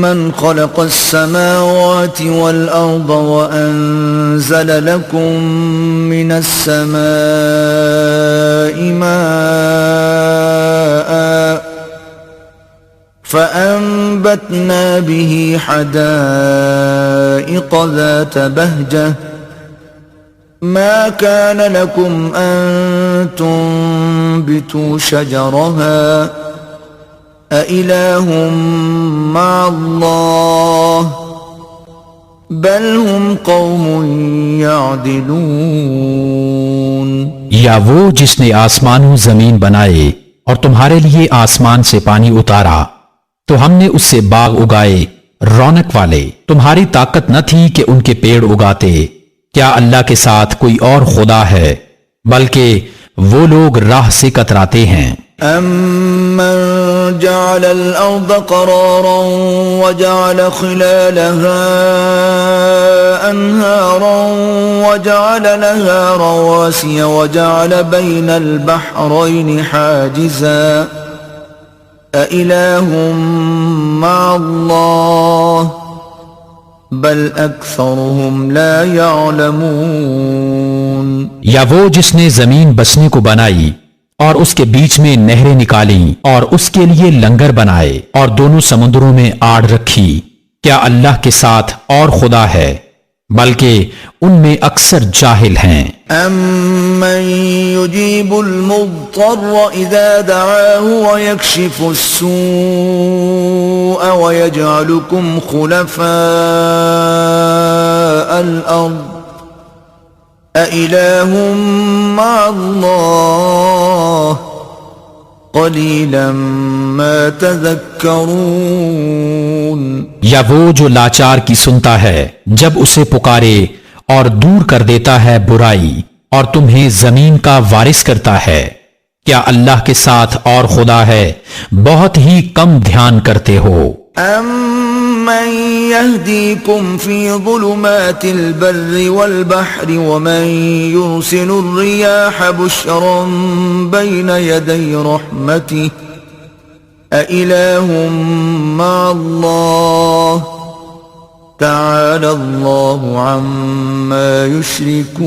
من خلق السماوات والأرض وأنزل لكم من السماء ماء فأنبتنا به حدائق ذات بهجة ما كان لكم أن تنبتوا شجرها أإله مع الله بل هم قوم يعدلون. یا وہ جس نے آسمان و زمین بنائے اور تمہارے لیے آسمان سے پانی اتارا تو ہم نے اس سے باغ اگائے رونق والے. تمہاری طاقت نہ تھی کہ ان کے پیڑ اگاتے. کیا اللہ کے ساتھ کوئی اور خدا ہے؟ بلکہ وہ لوگ راہ سے کتراتے ہیں. أَمَّنْ جَعَلَ الْأَرْضَ قَرَارًا وَجَعَلَ خِلَالَهَا أَنْهَارًا وَجَعَلَ لَهَا رَوَاسِيَ وَجَعَلَ بَيْنَ الْبَحْرَيْنِ حَاجِزًا أَإِلَٰهٌ مَّعَ اللَّهِ بَلْ أَكْثَرُهُمْ لَا يَعْلَمُونَ. یا وہ جس نے زمین بسنے کو بنائی اور اس کے بیچ میں نہریں نکالیں اور اس کے لیے لنگر بنائے اور دونوں سمندروں میں آڑ رکھی. کیا اللہ کے ساتھ اور خدا ہے؟ بلکہ ان میں اکثر جاہل ہیں. أَمَّن يُجِيبُ الْمُضْطَرَّ إِذَا دَعَاهُ وَيَكْشِفُ السُّوءَ وَيَجْعَلُكُمْ خُلَفَاءَ الْأَرْضِ أَإِلَٰهٌ مَّعَ اللَّهِ قَلِيلًا مَّا تَذَكَّرُونَ. یا وہ جو لاچار کی سنتا ہے جب اسے پکارے اور دور کر دیتا ہے برائی اور تمہیں زمین کا وارث کرتا ہے. کیا اللہ کے ساتھ اور خدا ہے؟ بہت ہی کم دھیان کرتے ہو. أَمَّن يَهْدِيكُمْ فِي ظُلُمَاتِ الْبَرِّ وَالْبَحْرِ وَمَن يُرْسِلُ الرِّيَاحَ بُشْرًا بَيْنَ يَدَيْ رَحْمَتِهِ أَإِلَٰهٌ مَّعَ اللَّهِ تَعَالَى اللَّهُ عَمَّا يُشْرِكُونَ.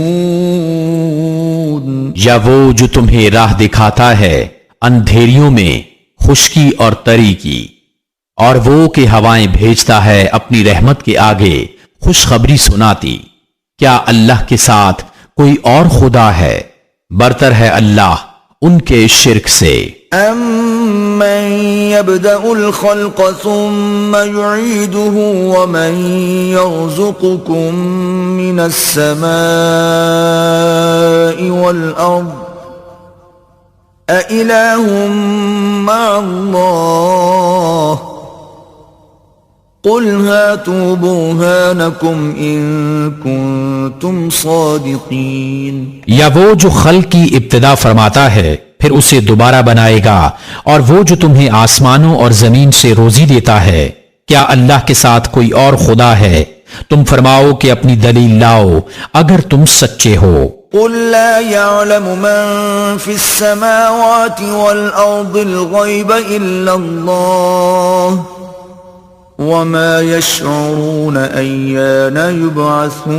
یا وہ جو تمہیں راہ دکھاتا ہے اندھیریوں میں خشکی اور تری کی، اور وہ کہ ہوائیں بھیجتا ہے اپنی رحمت کے آگے خوشخبری سناتی. کیا اللہ کے ساتھ کوئی اور خدا ہے؟ برتر ہے اللہ ان کے شرک سے. أَمَّن يَبْدَأُ الْخَلْقَ ثُمَّ يُعِيدُهُ وَمَن يَرْزُقُكُم مِّنَ السَّمَاءِ وَالْأَرْضِ أَإِلَٰهٌ مَّعَ اللَّهِ قُلْ هَاتُوا بُرْهَانَكُمْ إِن كُنتُمْ صَادِقِينَ. یا وہ جو خلق کی ابتدا فرماتا ہے پھر اسے دوبارہ بنائے گا، اور وہ جو تمہیں آسمانوں اور زمین سے روزی دیتا ہے. کیا اللہ کے ساتھ کوئی اور خدا ہے؟ تم فرماؤ کہ اپنی دلیل لاؤ اگر تم سچے ہو. قُل لَّا يَعْلَمُ مَن فِي السَّمَاوَاتِ وَالْأَرْضِ الْغَيْبَ إِلَّا اللَّهُ وَمَا يَشْعُرُونَ أَيَّانَ يُبْعَثُونَ.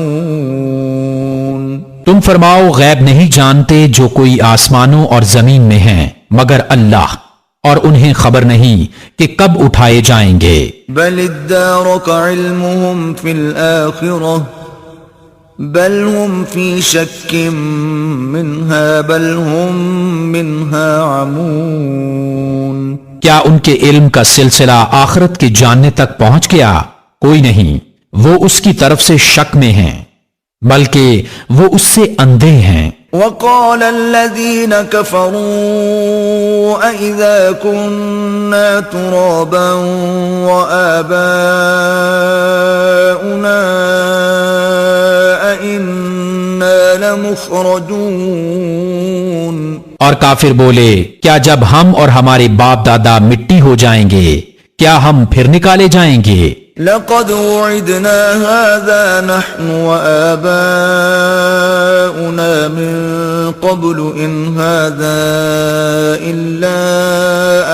تم فرماؤ غیب نہیں جانتے جو کوئی آسمانوں اور زمین میں ہیں مگر اللہ، اور انہیں خبر نہیں کہ کب اٹھائے جائیں گے. بَلِ ادَّارَكَ عِلْمُهُمْ فِي الْآخِرَةِ بَلْ هُمْ فِي شَكٍّ مِّنْهَا بَلْ هُمْ مِنْهَا عَمُونَ. کیا ان کے علم کا سلسلہ آخرت کے جاننے تک پہنچ گیا؟ کوئی نہیں، وہ اس کی طرف سے شک میں ہیں بلکہ وہ اس سے اندھے ہیں. وَقَالَ الَّذِينَ كَفَرُوا أَإِذَا كُنَّا تُرَابًا وَآبَاؤُنَا أَإِنَّا لَمُخْرَجُونَ. اور کافر بولے کیا جب ہم اور ہمارے باپ دادا مٹی ہو جائیں گے کیا ہم پھر نکالے جائیں گے؟ لقد وعدنا هذا نحن وآباؤنا من قبل إن هذا إلا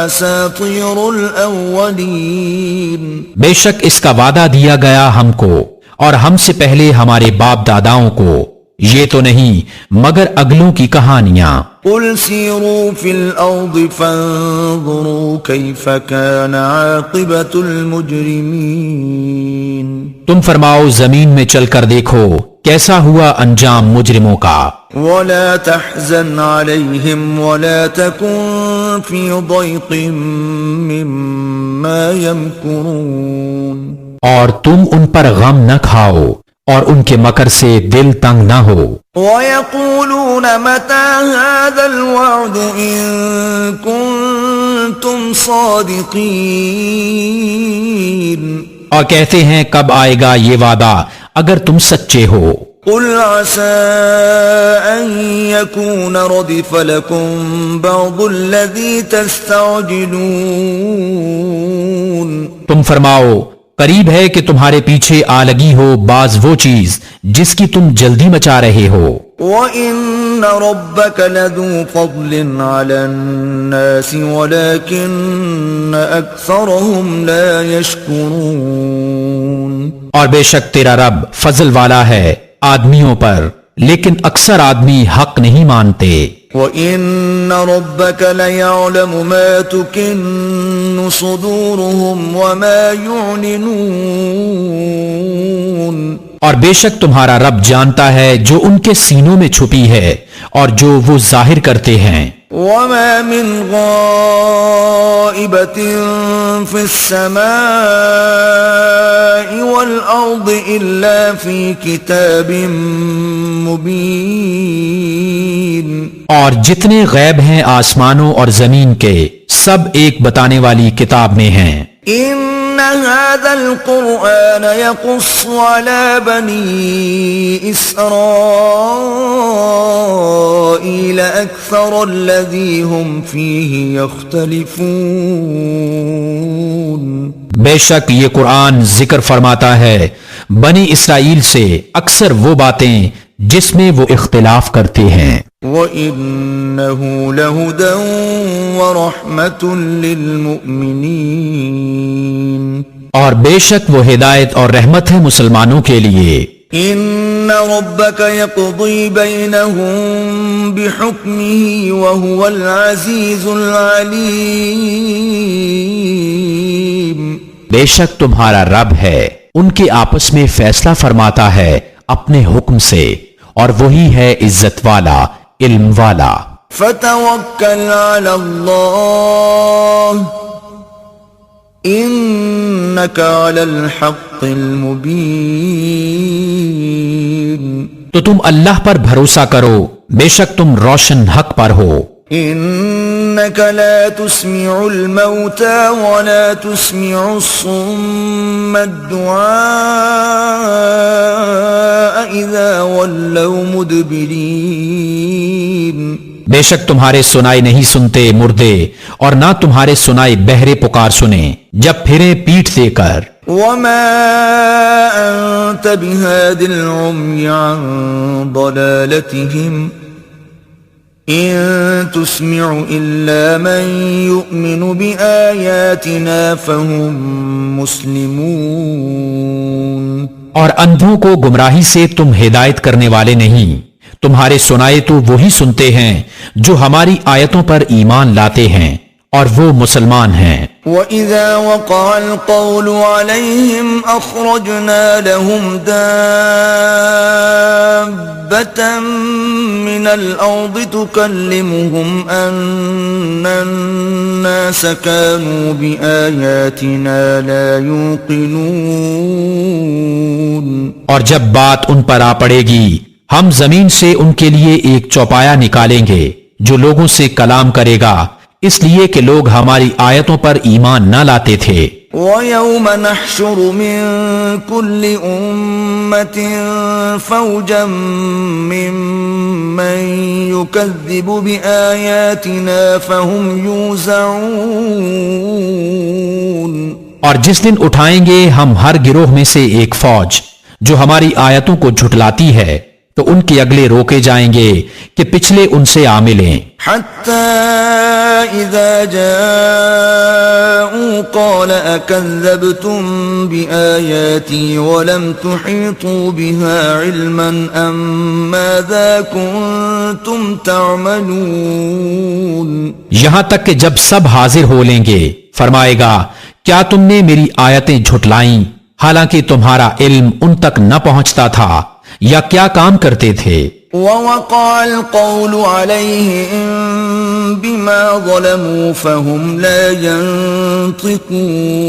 أساطير الأولين. بے شک اس کا وعدہ دیا گیا ہم کو اور ہم سے پہلے ہمارے باپ داداؤں کو، یہ تو نہیں مگر اگلوں کی کہانیاں. قل سیروا فی الارض فانظروا کیف کان عاقبۃ المجرمین. تم فرماؤ زمین میں چل کر دیکھو کیسا ہوا انجام مجرموں کا. ولا تحزن علیہم ولا تکن فی ضیق مما یمکرون. اور تم ان پر غم نہ کھاؤ اور ان کے مکر سے دل تنگ نہ ہو. وَيَقُولُونَ مَتَى هَذَا الْوَعْدُ إِن كُنتُمْ صَادِقِينَ. اور کہتے ہیں کب آئے گا یہ وعدہ اگر تم سچے ہو. قُلْ عَسَىٰ أَن يَكُونَ رَدِفَ لَكُمْ بَعْضُ الَّذِي تَسْتَعْجِلُونَ. تم فرماؤ قریب ہے کہ تمہارے پیچھے آ لگی ہو بعض وہ چیز جس کی تم جلدی مچا رہے ہو. وَإِنَّ رَبَّكَ لَذُو فَضْلٍ عَلَى النَّاسِ وَلَكِنَّ أَكْثَرَهُمْ لَا يَشْكُرُونَ. اور بے شک تیرا رب فضل والا ہے آدمیوں پر لیکن اکثر آدمی حق نہیں مانتے. وَإِنَّ رَبَّكَ لَيَعْلَمُ مَا تُكِنُّ صُدُورُهُمْ وَمَا يُعْلِنُونَ. اور بے شک تمہارا رب جانتا ہے جو ان کے سینوں میں چھپی ہے اور جو وہ ظاہر کرتے ہیں. وَمَا مِنْ غَائِبَةٍ فِي السَّمَاءِ وَالْأَرْضِ إِلَّا فِي كِتَابٍ مُبِينٍ. اور جتنے غیب ہیں آسمانوں اور زمین کے سب ایک بتانے والی کتاب میں ہیں. إِنَّ هَذَا الْقُرْآنَ يَقُصُّ عَلَى بَنِي إِسْرَائِيلَ أَكْثَرَ الَّذِي هُمْ فِيهِ يَخْتَلِفُونَ. بے شک یہ قرآن ذکر فرماتا ہے بنی اسرائیل سے اکثر وہ باتیں جس میں وہ اختلاف کرتے ہیں. وَإِنَّهُ لَهُدًى وَرَحْمَةٌ لِّلْمُؤْمِنِينَ. اور بے شک وہ ہدایت اور رحمت ہے مسلمانوں کے لیے. إِنَّ رَبَّكَ يَقْضِي بَيْنَهُم بِحُكْمِهِ وَهُوَ الْعَزِيزُ الْعَلِيمُ. بے شک تمہارا رب ہے ان کے آپس میں فیصلہ فرماتا ہے اپنے حکم سے اور وہی ہے عزت والا علم والا. فَتَوَكَّلْ عَلَى اللَّهِ إِنَّكَ عَلَى الْحَقِّ الْمُبِينِ. تو تم اللہ پر بھروسہ کرو بے شک تم روشن حق پر ہو. إِنَّكَ لَا تُسْمِعُ الْمَوْتَى وَلَا تُسْمِعُ الصُّمَّ الدُّعَاءَ إِذَا وَلَّوْا مُدْبِرِينَ. بے شک تمہارے سنائی نہیں سنتے مردے اور نہ تمہارے سنائی بہرے پکار سنے جب پھرے پیٹھ دے کر. وَمَا أَنْتَ بِهَادِ الْعُمْيِ عَنْ ضَلَالَتِهِمْ إِن تُسْمِعُ إِلَّا مَن يُؤْمِنُ بِآيَاتِنَا فَهُمْ مُسْلِمُونَ. اور اندھوں کو گمراہی سے تم ہدایت کرنے والے نہیں، تمہارے سنائے تو وہی سنتے ہیں جو ہماری آیتوں پر ایمان لاتے ہیں اور وہ مسلمان ہیں. وَإِذَا وَقَعَ الْقَوْلُ عَلَيْهِمْ أَخْرَجْنَا لَهُمْ دَابَّةً مِّنَ الْأَرْضِ تُكَلِّمُهُمْ أَنَّ النَّاسَ كَانُوا بِآيَاتِنَا لَا يُوقِنُونَ. اور جب بات ان پر آ پڑے گی ہم زمین سے ان کے لیے ایک چوپایا نکالیں گے جو لوگوں سے کلام کرے گا اس لیے کہ لوگ ہماری آیتوں پر ایمان نہ لاتے تھے. وَيَوْمَ نَحْشُرُ مِن كُلِّ أُمَّةٍ فَوْجًا مِّمَّن يُكَذِّبُ بِآيَاتِنَا فَهُمْ يُوزَعُونَ. اور جس دن اٹھائیں گے ہم ہر گروہ میں سے ایک فوج جو ہماری آیتوں کو جھٹلاتی ہے تو ان کے اگلے روکے جائیں گے کہ پچھلے ان سے آ ملیں حتى إذا جاءوا قال أكذبتم بآياتي ولم تحيطوا بها علما أم ماذا كنتم تعملون یہاں تک کہ جب سب حاضر ہو لیں گے فرمائے گا کیا تم نے میری آیتیں جھٹلائیں حالانکہ تمہارا علم ان تک نہ پہنچتا تھا یا کیا کام کرتے تھے ووقع القول عليهم بما ظلموا فهم لا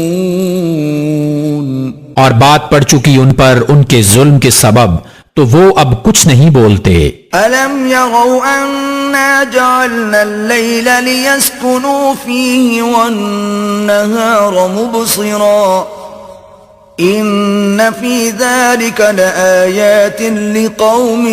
ينطقون اور بات پڑ چکی ان پر ان کے ظلم کے سبب تو وہ اب کچھ نہیں بولتے ألم يروا أنا جعلنا الليل ليسكنوا فيه والنهار مبصرا إن في ذلك لآيات لقوم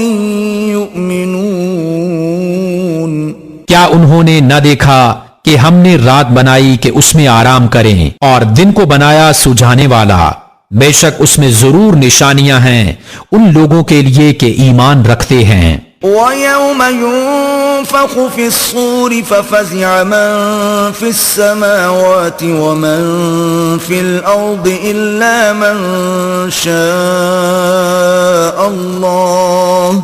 يؤمنون کیا انہوں نے نہ دیکھا کہ ہم نے رات بنائی کہ اس میں آرام کریں اور دن کو بنایا سجھانے والا بے شک اس میں ضرور نشانیاں ہیں ان لوگوں کے لیے کہ ایمان رکھتے ہیں وَيَوْمَ يُنفَخُ فِي الصُّورِ فَفَزِعَ مَن فِي السَّمَاوَاتِ وَمَن فِي الْأَرْضِ إِلَّا مَن شَاءَ اللَّهُ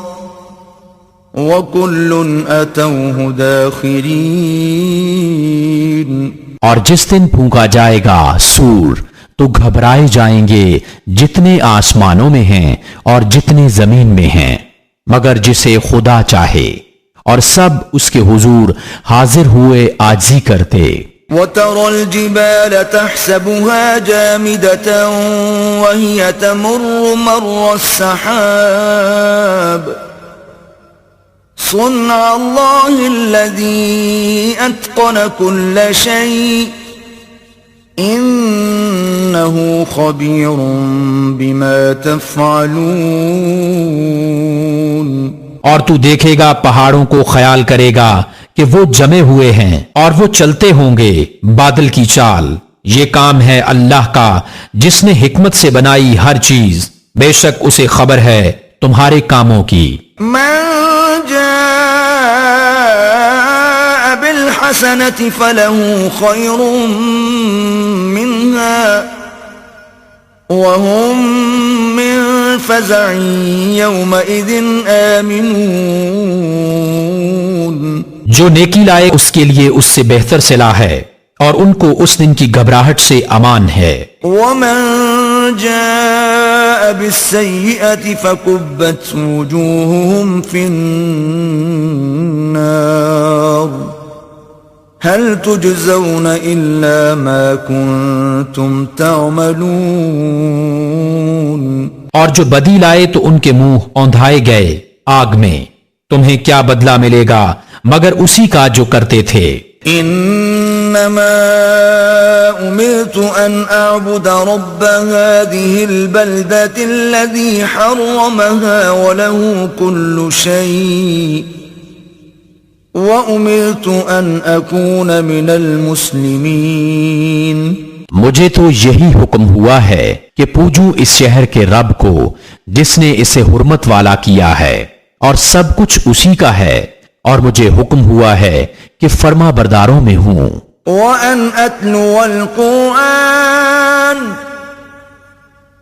وَكُلٌّ أَتَوْهُ دَاخِرِينَ اور جس دن پھونکا جائے گا سور تو گھبرائے جائیں گے جتنے آسمانوں میں ہیں اور جتنے زمین میں ہیں مگر جسے خدا چاہے اور سب اس کے حضور حاضر ہوئے عاجزی کرتے وَتَرَى الْجِبَالَ تَحْسَبُهَا جَامِدَةً وَهِيَ تَمُرُّ مَرَّ السَّحَابِ صُنْعَ اللَّهِ الَّذِي أَتْقَنَ كُلَّ شَيْءٍ انہو خبیر بما تفعلون اور تو دیکھے گا پہاڑوں کو خیال کرے گا کہ وہ جمے ہوئے ہیں اور وہ چلتے ہوں گے بادل کی چال یہ کام ہے اللہ کا جس نے حکمت سے بنائی ہر چیز بے شک اسے خبر ہے تمہارے کاموں کی من جاء بالحسنة فله خير منها وهم من فزع يومئذ آمنون جو نیکی لائے اس کے لیے اس سے بہتر صلاح ہے اور ان کو اس دن کی گھبراہٹ سے امان ہے ومن جاء بالسيئة فكبت وجوههم في النار هل تجزون إلا ما كنتم تعملون اور جو بدی لائے تو ان کے منہ اوندھائے گئے آگ میں تمہیں کیا بدلہ ملے گا مگر اسی کا جو کرتے تھے انما امرت ان اعبد رب هذه البلدة الذي حرمها وله كل شيء وامرت ان اكون من المسلمين مجھے تو یہی حکم ہوا ہے کہ پوجوں اس شہر کے رب کو جس نے اسے حرمت والا کیا ہے اور سب کچھ اسی کا ہے اور مجھے حکم ہوا ہے کہ فرما برداروں میں ہوں وَأَنْ أَتْلُوَ الْقُرْآنَ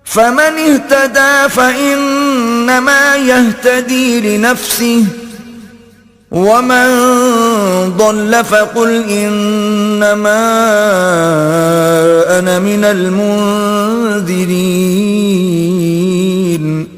فَمَنِ اهْتَدَى فَإِنَّمَا يَهْتَدِي لِنَفْسِهِ وَمَنْ ضَلَّ فَقُلْ إِنَّمَا أَنَا مِنَ الْمُنذِرِينَ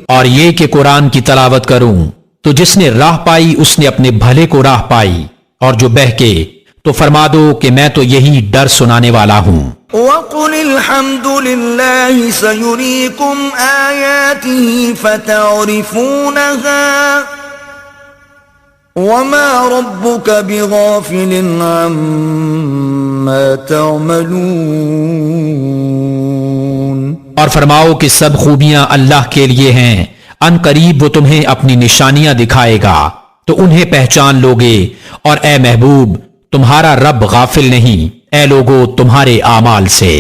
اور یہ کہ قرآن کی تلاوت کروں تو جس نے راہ پائی اس نے اپنے بھلے کو راہ پائی اور جو بہکے تو فرما دو کہ میں تو یہی ڈر سنانے والا ہوں وَقُلِ الْحَمْدُ لِلَّهِ سَيُرِيكُمْ آيَاتِهِ فَتَعْرِفُونَهَا وَمَا رَبُّكَ بِغَافِلٍ عَمَّا تَعْمَلُونَ اور فرماؤ کہ سب خوبیاں اللہ کے لیے ہیں ان قریب وہ تمہیں اپنی نشانیاں دکھائے گا تو انہیں پہچان لوگے اور اے محبوب تمہارا رب غافل نہیں اے لوگو تمہارے اعمال سے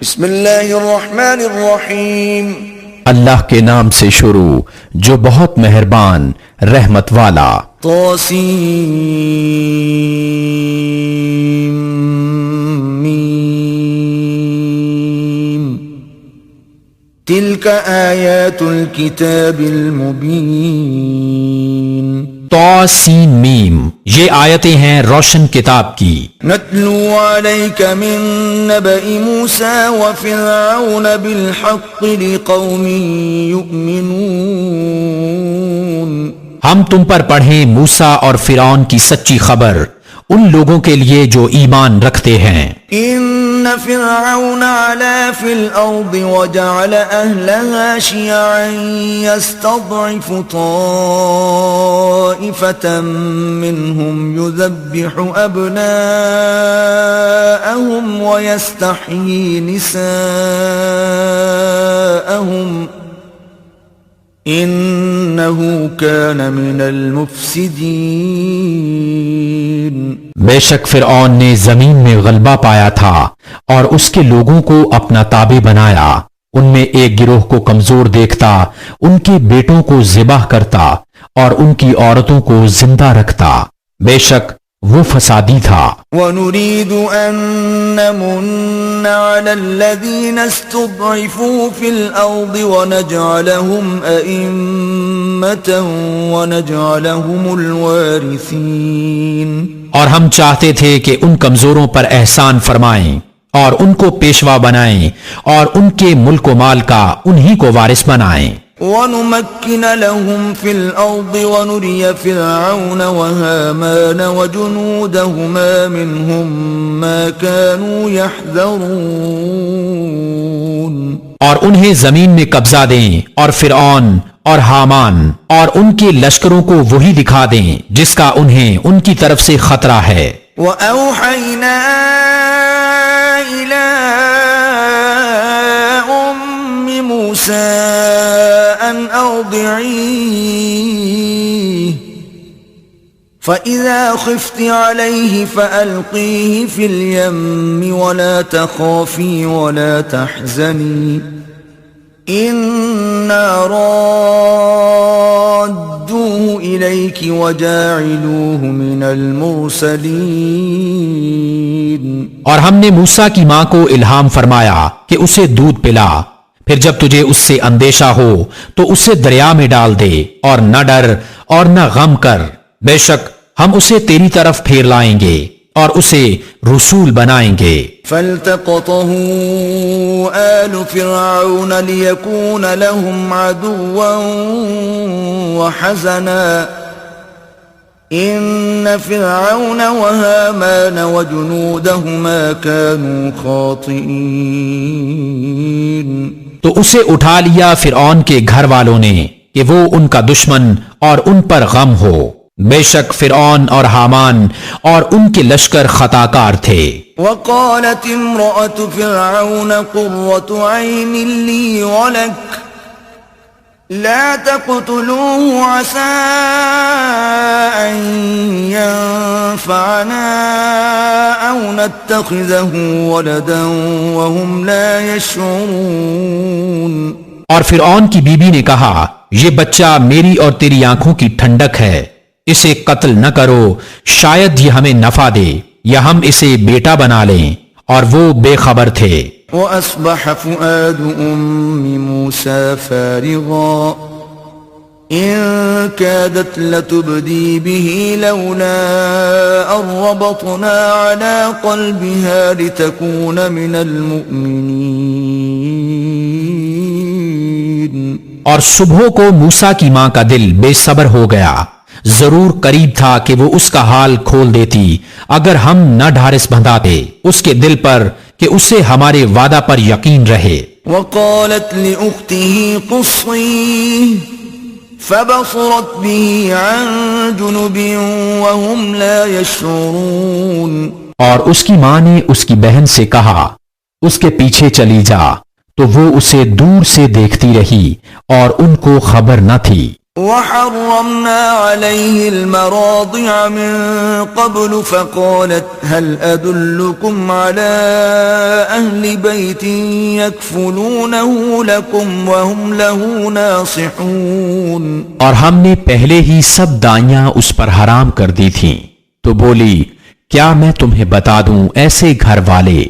بسم اللہ الرحمن الرحیم اللہ کے نام سے شروع جو بہت مہربان رحمت والا. طاسیم تلک آیات الکتاب المبین. طاسین میم یہ آیتیں ہیں روشن کتاب کی. نتلو علیک من نبأ موسیٰ وفرعون بالحق لقوم یؤمنون. ہم تم پر پڑھیں موسیٰ اور فرعون کی سچی خبر ان لوگوں کے لیے جو ایمان رکھتے ہیں. ان فرعون علا فی الارض وجعل اہلها شیعا یستضعف طائفة منهم یذبح ابناءهم ویستحیی نساءهم انہو کان من المفسدین. بے شک فرعون نے زمین میں غلبہ پایا تھا اور اس کے لوگوں کو اپنا تابع بنایا. ان میں ایک گروہ کو کمزور دیکھتا ان کے بیٹوں کو ذبح کرتا اور ان کی عورتوں کو زندہ رکھتا. بے شک وہ فسادی تھا. وَنُرِيدُ أَن نَّمُنَّ عَلَى الَّذِينَ اسْتُضْعِفُوا فِي الْأَرْضِ وَنَجْعَلَهُمْ أَئِمَّةً وَنَجْعَلَهُمُ الْوَارِثِينَ. اور ہم چاہتے تھے کہ ان کمزوروں پر احسان فرمائیں اور ان کو پیشوا بنائیں اور ان کے ملک و مال کا انہی کو وارث بنائیں. وَنُمَكِّنَ لَهُمْ فِي الْأَرْضِ وَنُرِيَ فِرْعَوْنَ وَهَامَانَ وَجُنُودَهُمَا مِنْهُمْ مَا كَانُوا يَحْذَرُونَ. اور انہیں زمین میں قبضہ دیں اور فرعون اور حامان اور ان کے لشکروں کو وہی دکھا دیں جس کا انہیں ان کی طرف سے خطرہ ہے. وَأَوْحَيْنَا إِلَىٰ موسى أن أرضعيه فإذا خفت عليه فألقيه في اليم ولا تخافي ولا تحزني إنا رادوه إليك وجاعلوه من المرسلين. اور ہم نے موسیٰ کی ماں کو الہام فرمایا کہ اسے دودھ پلا، پھر جب تجھے اس سے اندیشہ ہو تو اسے دریا میں ڈال دے اور نہ ڈر اور نہ غم کر. بے شک ہم اسے تیری طرف پھیر لائیں گے اور اسے رسول بنائیں گے. فالتقطه آل فرعون ليكون لهم عدوا وحزنا ان فرعون وهامان وجنودهما كانوا خاطئين. تو اسے اٹھا لیا فرعون کے گھر والوں نے کہ وہ ان کا دشمن اور ان پر غم ہو. بے شک فرعون اور حامان اور ان کے لشکر خطاکار تھے. وقالت امرأة فرعون قرة عين لي ولك لا تقتلوه عسى أن ينفعنا أو نتخذه ولدا وهم لا يشعرون. اور فرعون کی بیوی نے کہا یہ بچہ میری اور تیری آنکھوں کی ٹھنڈک ہے، اسے قتل نہ کرو، شاید یہ ہمیں نفع دے یا ہم اسے بیٹا بنا لیں. اور وہ بے خبر تھے. وَأَصْبَحَ فُؤَادُ أُمِّ مُوسَى فَارِغًا إِن كَادَتْ لَتُبْدِي بِهِ لَوْلَا أَن رَّبَطْنَا عَلَى قَلْبِهَا لِتَكُونَ مِنَ الْمُؤْمِنِينَ. اور صبح کو موسیٰ کی ماں کا دل بے صبر ہو گیا، ضرور قریب تھا کہ وہ اس کا حال کھول دیتی اگر ہم نہ ڈھارس بندھاتے اس کے دل پر کہ اسے ہمارے وعدہ پر یقین رہے. وقالت لأخته قصيه فبصرت به عن جنب وهم لا يشعرون. اور اس کی ماں نے اس کی بہن سے کہا اس کے پیچھے چلی جا، تو وہ اسے دور سے دیکھتی رہی اور ان کو خبر نہ تھی. وحرمنا عليه المراضع من قبل فقالت هل أدلكم على أهل بيت يكفلونه لكم وهم له ناصحون. اور ہم نے پہلے ہی سب دائیاں اس پر حرام کر دی تھیں. تو بولی کیا میں تمہیں بتا دوں ایسے گھر والے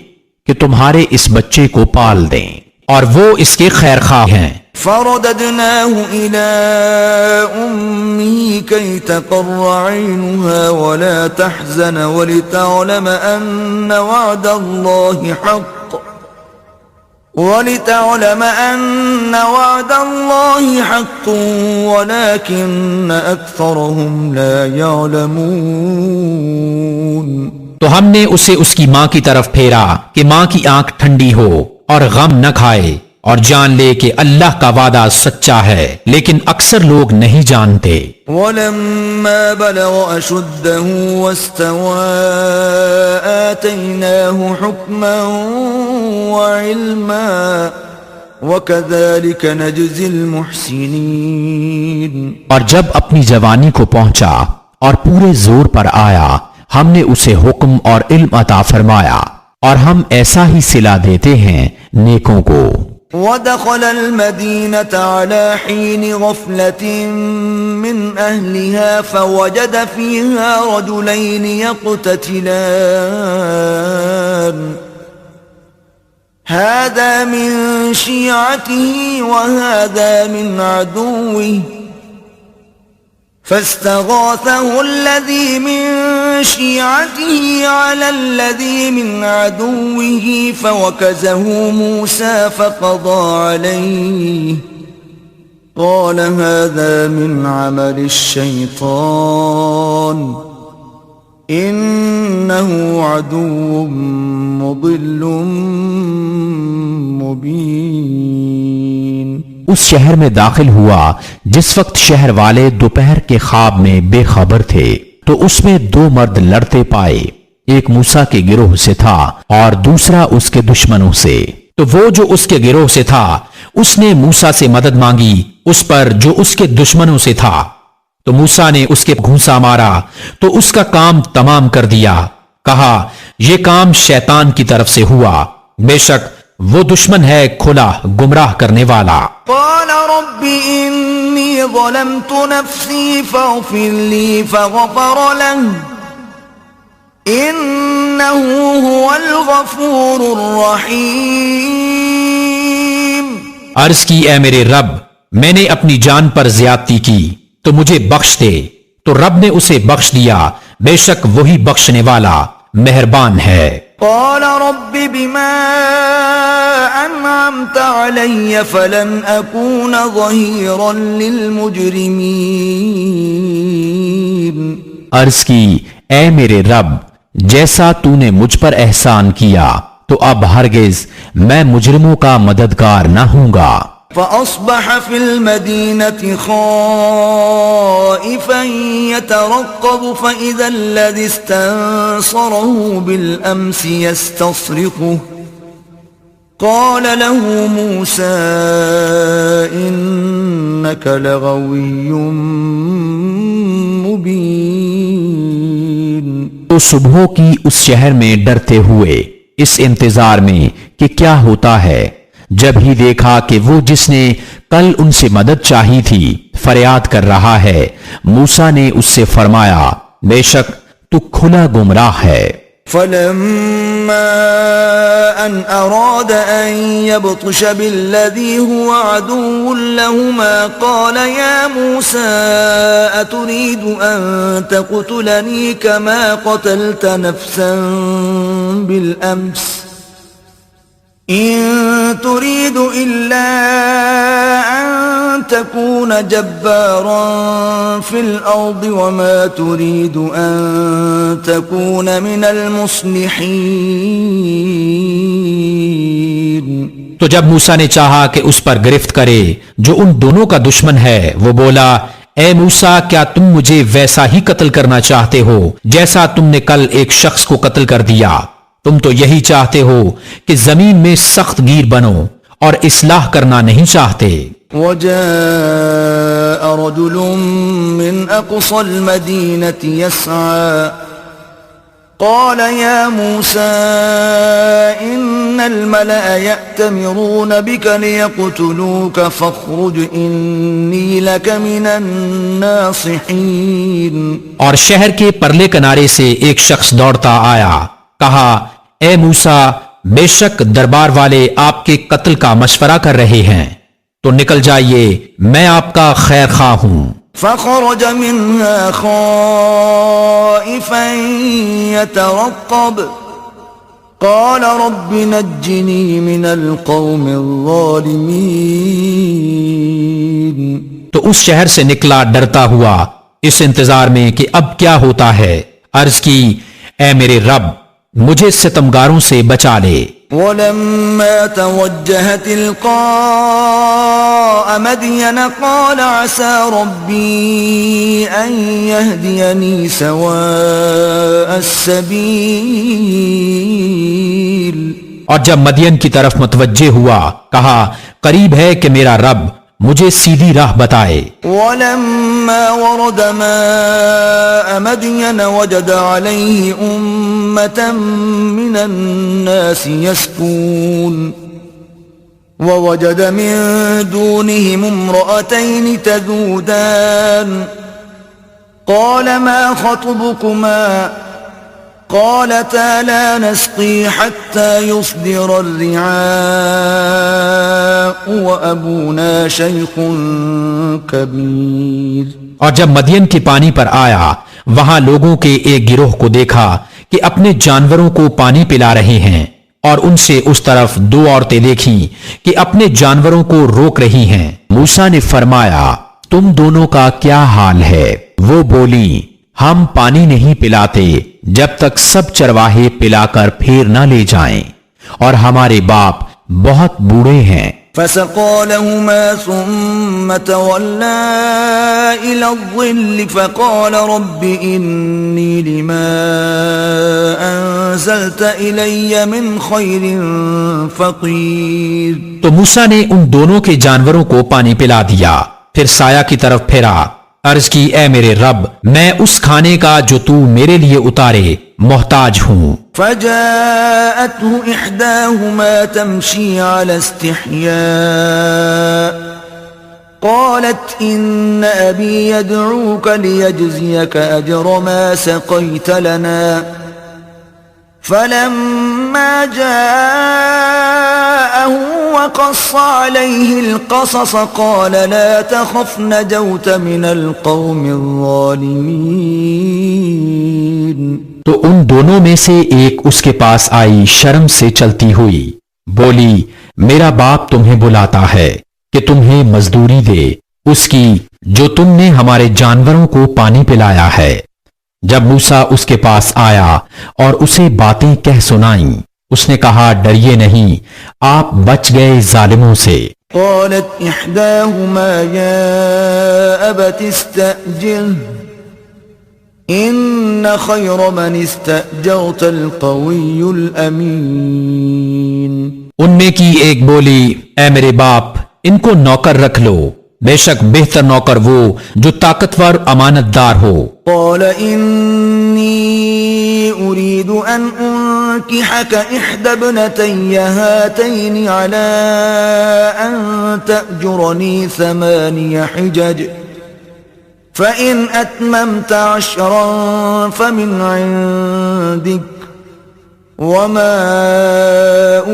کہ تمہارے اس بچے کو پال دیں اور وہ اس کے خیر خواہ ہیں. فرددناه إلى أمه كي تقر عينها ولا تحزن ولتعلم أن وعد الله حق ولكن أكثرهم لا يعلمون. تو ہم نے اسے اس کی ماں کی طرف پھیرا کہ ماں کی آنکھ ٹھنڈی ہو اور غم نہ کھائے اور جان لے کہ اللہ کا وعدہ سچا ہے، لیکن اکثر لوگ نہیں جانتے. وَلَمَّا بَلَغَ أَشُدَّهُ وَاسْتَوَى آتَيْنَاهُ حُكْمًا وَعِلْمًا وَكَذَلِكَ نَجْزِي الْمُحْسِنِينَ. اور جب اپنی جوانی کو پہنچا اور پورے زور پر آیا ہم نے اسے حکم اور علم عطا فرمایا اور ہم ایسا ہی صلہ دیتے ہیں نیکوں کو. ودخل المدينة على حين غفلة من أهلها فوجد فيها رجلين يقتتلان هذا من شيعته وهذا من عدوه فاستغاثه الذي من شيعته على الذي من عدوه فوكزه موسى فقضى عليه قال هذا من عمل الشيطان إنه عدو مضل مبين. اس شہر میں داخل ہوا جس وقت شہر والے دوپہر کے خواب میں بے خبر تھے تو اس میں دو مرد لڑتے پائے، ایک موسیٰ کے گروہ سے تھا اور دوسرا اس کے دشمنوں سے. تو وہ جو اس کے گروہ سے تھا اس نے موسیٰ سے مدد مانگی اس پر جو اس کے دشمنوں سے تھا. تو موسیٰ نے اس کے گھونسا مارا تو اس کا کام تمام کر دیا. کہا یہ کام شیطان کی طرف سے ہوا، بے شک وہ دشمن ہے کھلا گمراہ کرنے والا. قال رب انی ظلمت نفسی فاغفر لی فغفر له انه هو الغفور الرحیم. عرض کی اے میرے رب میں نے اپنی جان پر زیادتی کی تو مجھے بخش دے. تو رب نے اسے بخش دیا، بے شک وہی بخشنے والا مہربان ہے. قال رب بما انعمت علی فلن اکون ظہیرا للمجرمین. عرض کی اے میرے رب جیسا تو نے مجھ پر احسان کیا تو اب ہرگز میں مجرموں کا مددگار نہ ہوں گا. فأصبح في المدينة خائفا يترقب فإذا الذي استنصره بالأمس يستصرخه قال له موسى إنك لغوي مبين. تو صبحوں کی اس شہر میں ڈرتے ہوئے اس انتظار میں کہ کیا ہوتا ہے، جب ہی دیکھا کہ وہ جس نے کل ان سے مدد چاہی تھی فریاد کر رہا ہے، موسیٰ نے اس سے فرمایا بے شک تو کھلا گمراہ ہے. فلما ان اراد ان يبطش بالذي هو عدو لهما قال يا موسى اتريد ان تقتلني كما قتلت نفسا بالامس إن تريد إلا أن تكون جبارا في الأرض وما تريد أن تكون من المصلحين. تو جب موسیٰ نے چاہا کہ اس پر گرفت کرے جو ان دونوں کا دشمن ہے، وہ بولا اے موسیٰ کیا تم مجھے ویسا ہی قتل کرنا چاہتے ہو جیسا تم نے کل ایک شخص کو قتل کر دیا؟ تم تو یہی چاہتے ہو کہ زمین میں سخت گیر بنو اور اصلاح کرنا نہیں چاہتے. وجاء رجل من أقصى المدينة يسعى قال يا موسى إن الملأ يأتمرون بك ليقتلوك فاخرج إني لك من الناصحين. اور شہر کے پرلے کنارے سے ایک شخص دوڑتا آیا، کہا اے موسیٰ بے شک دربار والے آپ کے قتل کا مشورہ کر رہے ہیں، تو نکل جائیے، میں آپ کا خیر خواہ ہوں. فخرج منها خائفا يترقب قال رب نجني من القوم الظالمين. تو اس شہر سے نکلا ڈرتا ہوا، اس انتظار میں کہ اب کیا ہوتا ہے. عرض کی اے میرے رب مجھے ستمگاروں سے بچا لے. ولما توجه تلقاء مدين قال عسى ربي أن يهديني سواء السبيل. اور جب مدین کی طرف متوجہ ہوا کہا قریب ہے کہ میرا رب مجھے سیدھی راہ بتائے. ولما ورد ماء مدين وجد عليه أمة من الناس يسكون ووجد من دونهم امرأتين تذودان قال ما خطبكما قالتا لا نسقي حتى يصدر الرعاء وأبونا شيخ كبير. اور جب مدین کے پانی پر آیا وہاں لوگوں کے ایک گروہ کو دیکھا کہ اپنے جانوروں کو پانی پلا رہے ہیں، اور ان سے اس طرف دو عورتیں دیکھیں کہ اپنے جانوروں کو روک رہی ہیں. موسیٰ نے فرمایا تم دونوں کا کیا حال ہے؟ وہ بولی ہم پانی نہیں پلاتے جب تک سب چرواہے پلا کر پھر نہ لے جائیں، اور ہمارے باپ بہت بوڑھے ہیں. فسقى لهما ثم تولى إلى الظل فقال رب إني لما أنزلت إلي من خير فقير. تو موسیٰ نے ان دونوں کے جانوروں کو پانی پلا دیا، پھر سایہ کی طرف پھیرا، عرض کی اے میرے رب میں اس کھانے کا جو تو میرے لیے اتارے محتاج ہوں. فجاءته إحداهما تمشي على استحياء قالت إن أبي يدعوك ليجزيك أجر ما سقيت لنا. فلما جاءه وقص عليه القصص قال لا تخف نجوت من القوم الظالمين. تو ان دونوں میں سے ایک اس کے پاس آئی شرم سے چلتی ہوئی، بولی میرا باپ تمہیں بلاتا ہے کہ تمہیں مزدوری دے اس کی جو تم نے ہمارے جانوروں کو پانی پلایا ہے. جب موسیٰ اس کے پاس آیا اور اسے باتیں کہہ سنائیں، اس نے کہا ڈریے نہیں، آپ بچ گئے ظالموں سے. قالت إحداهما يا أبت استأجره إن خير من استأجرت القوي الأمين. ان میں کی ایک بولی اے میرے باپ ان کو نوکر رکھ لو، بے شک بہتر نوکر وہ جو طاقتور امانت دار ہو. قال إني أريد أن أنكحك إحدى ابنتي هاتين على أن تأجرني 8 حجج فإن أتممت 10 فمن عندك وما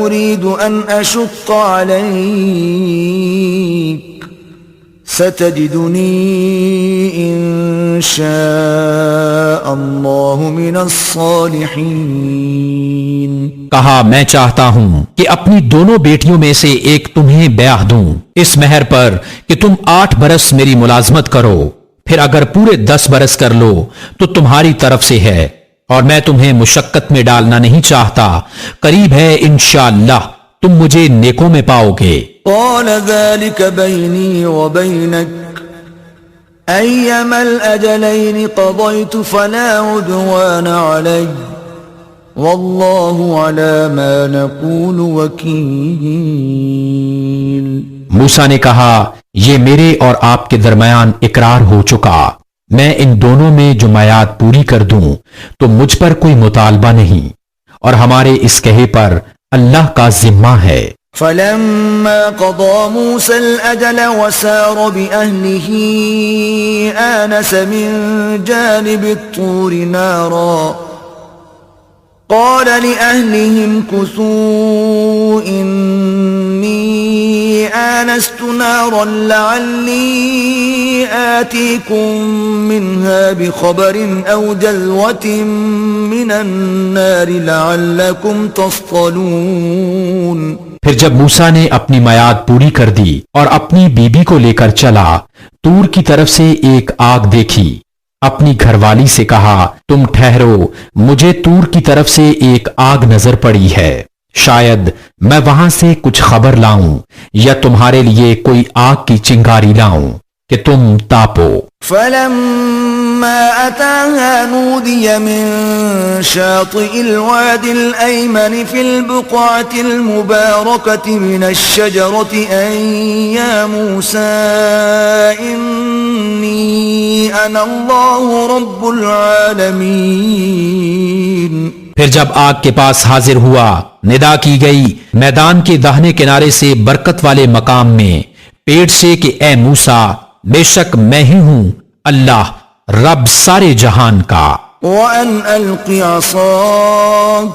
أريد أن أشق عليك ستجدني إن شاء الله من الصالحين. کہا میں چاہتا ہوں کہ اپنی دونوں بیٹیوں میں سے ایک تمہیں بیاہ دوں اس مہر پر کہ تم 8 برس میری ملازمت کرو، پھر اگر پورے 10 برس کر لو تو تمہاری طرف سے ہے، اور میں تمہیں مشقت میں ڈالنا نہیں چاہتا، قریب ہے انشاءاللہ تم مجھے نیکوں میں پاؤ گے. قال ذلك بيني وبينك أيما الأجلين قضيت فلا عدوان علي والله على ما نقول وكيل. موسیٰ نے کہا یہ میرے اور آپ کے درمیان اقرار ہو چکا، میں ان دونوں میں جو میعاد پوری کر دوں تو مجھ پر کوئی مطالبہ نہیں، اور ہمارے اس کہے پر اللہ کا ذمہ ہے۔ فلما قضى موسى الأجل وسار بأهله آنس من جانب الطور نارا قال لأهلهم كثوا إني آنست نارا لعلي آتيكم منها بخبر أو جذوة من النار لعلكم تصطلون۔ پھر جب موسیٰ نے اپنی میعاد پوری کر دی اور اپنی بیوی کو لے کر چلا، طور کی طرف سے ایک آگ دیکھی، اپنی گھر والی سے کہا تم ٹھہرو، مجھے طور کی طرف سے ایک آگ نظر پڑی ہے، شاید میں وہاں سے کچھ خبر لاؤں یا تمہارے لیے کوئی آگ کی چنگاری لاؤں کہ تم تاپو۔ فلما أتاها نودي من شاطئ الوادي الأيمن في البقعة المباركة من الشجرة أن يا موسى إني أنا الله رب العالمين۔ پھر جب آگ کے پاس حاضر ہوا، ندا کی گئی میدان کے داہنے کنارے سے برکت والے مقام میں پیڑ سے کہ اے موسیٰ، بے شک میں ہی ہوں اللہ رب سارے جہان کا۔ وأن ألق عصاك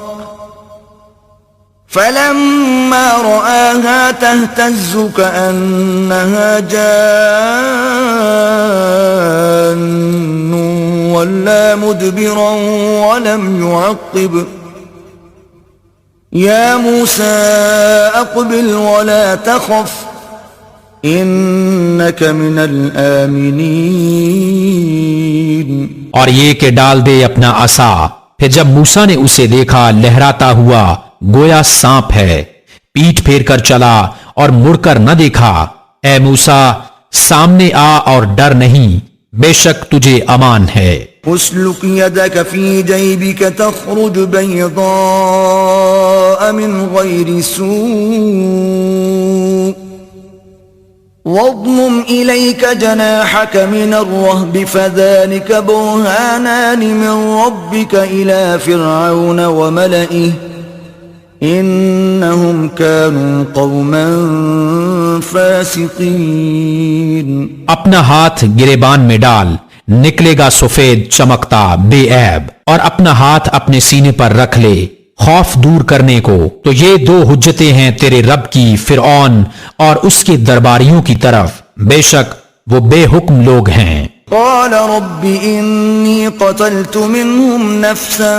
فلما رآها تهتز كأنها جان ولا مدبرا ولم يعقب يا موسى أقبل ولا تخف إنك من الآمنين۔ اور یہ کہ ڈال دے اپنا عصا۔ پھر جب موسیٰ نے اسے دیکھا لہراتا ہوا گویا سانپ ہے، پیٹھ پھیر کر چلا اور مڑ کر نہ دیکھا، اے موسیٰ سامنے آ اور ڈر نہیں، بے شک تجھے امان ہے۔ اسلک يدك في جيبك تخرج بيضاء من غير سوء واضمم إليك جناحك من الرهب فذلك برهانان من ربك إلى فرعون وملئه إنهم كانوا قوما فاسقين۔ اپنا ہاتھ گریبان میں ڈال، نکلے گا سفید چمکتا بے عیب، اور اپنا ہاتھ اپنے سینے پر رکھ لے خوف دور کرنے کو، تو یہ دو حجتیں ہیں تیرے رب کی فرعون اور اس کے درباریوں کی طرف، بے شک وہ بے حکم لوگ ہیں۔ قال رب إني قتلت منهم نفسا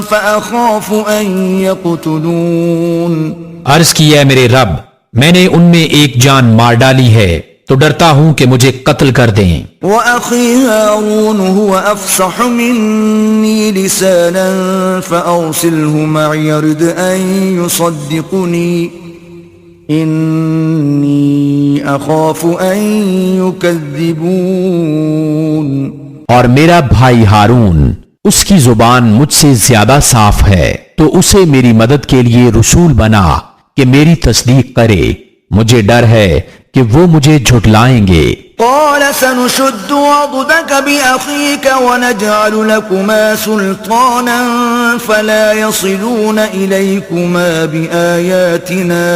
فأخاف أن يقتلون۔ عرض کی ہے میرے رب میں نے ان میں ایک جان مار ڈالی ہے تو ڈرتا ہوں کہ مجھے قتل کر دیں۔ وأخي هارون هو أفصح مني لسانا فأرسله معي يرد أن يصدقني إني أخاف أن يكذبون۔ اور میرا بھائی ہارون، اس کی زبان مجھ سے زیادہ صاف ہے تو اسے میری مدد کے لیے رسول بنا کہ میری تصدیق کرے، مجھے ڈر ہے کہ وہ مجھے جھٹلائیں گے۔ قال سنشد عضدك بأخيك ونجعل لكما سلطانا فلا يصلون إليكما بآياتنا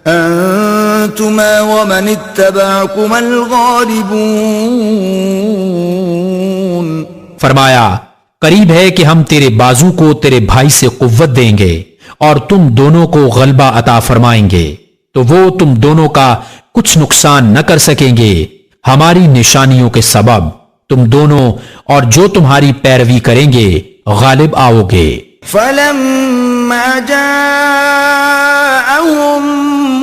أنتما ومن اتبعكما الغالبون۔ فرمایا قریب ہے کہ ہم تیرے بازو کو تیرے بھائی سے قوت دیں گے اور تم دونوں کو غلبہ عطا فرمائیں گے، تو وہ تم دونوں کا کچھ نقصان نہ کر سکیں گے، ہماری نشانیوں کے سبب تم دونوں اور جو تمہاری پیروی کریں گے غالب آؤ گے۔ فلما جاءهم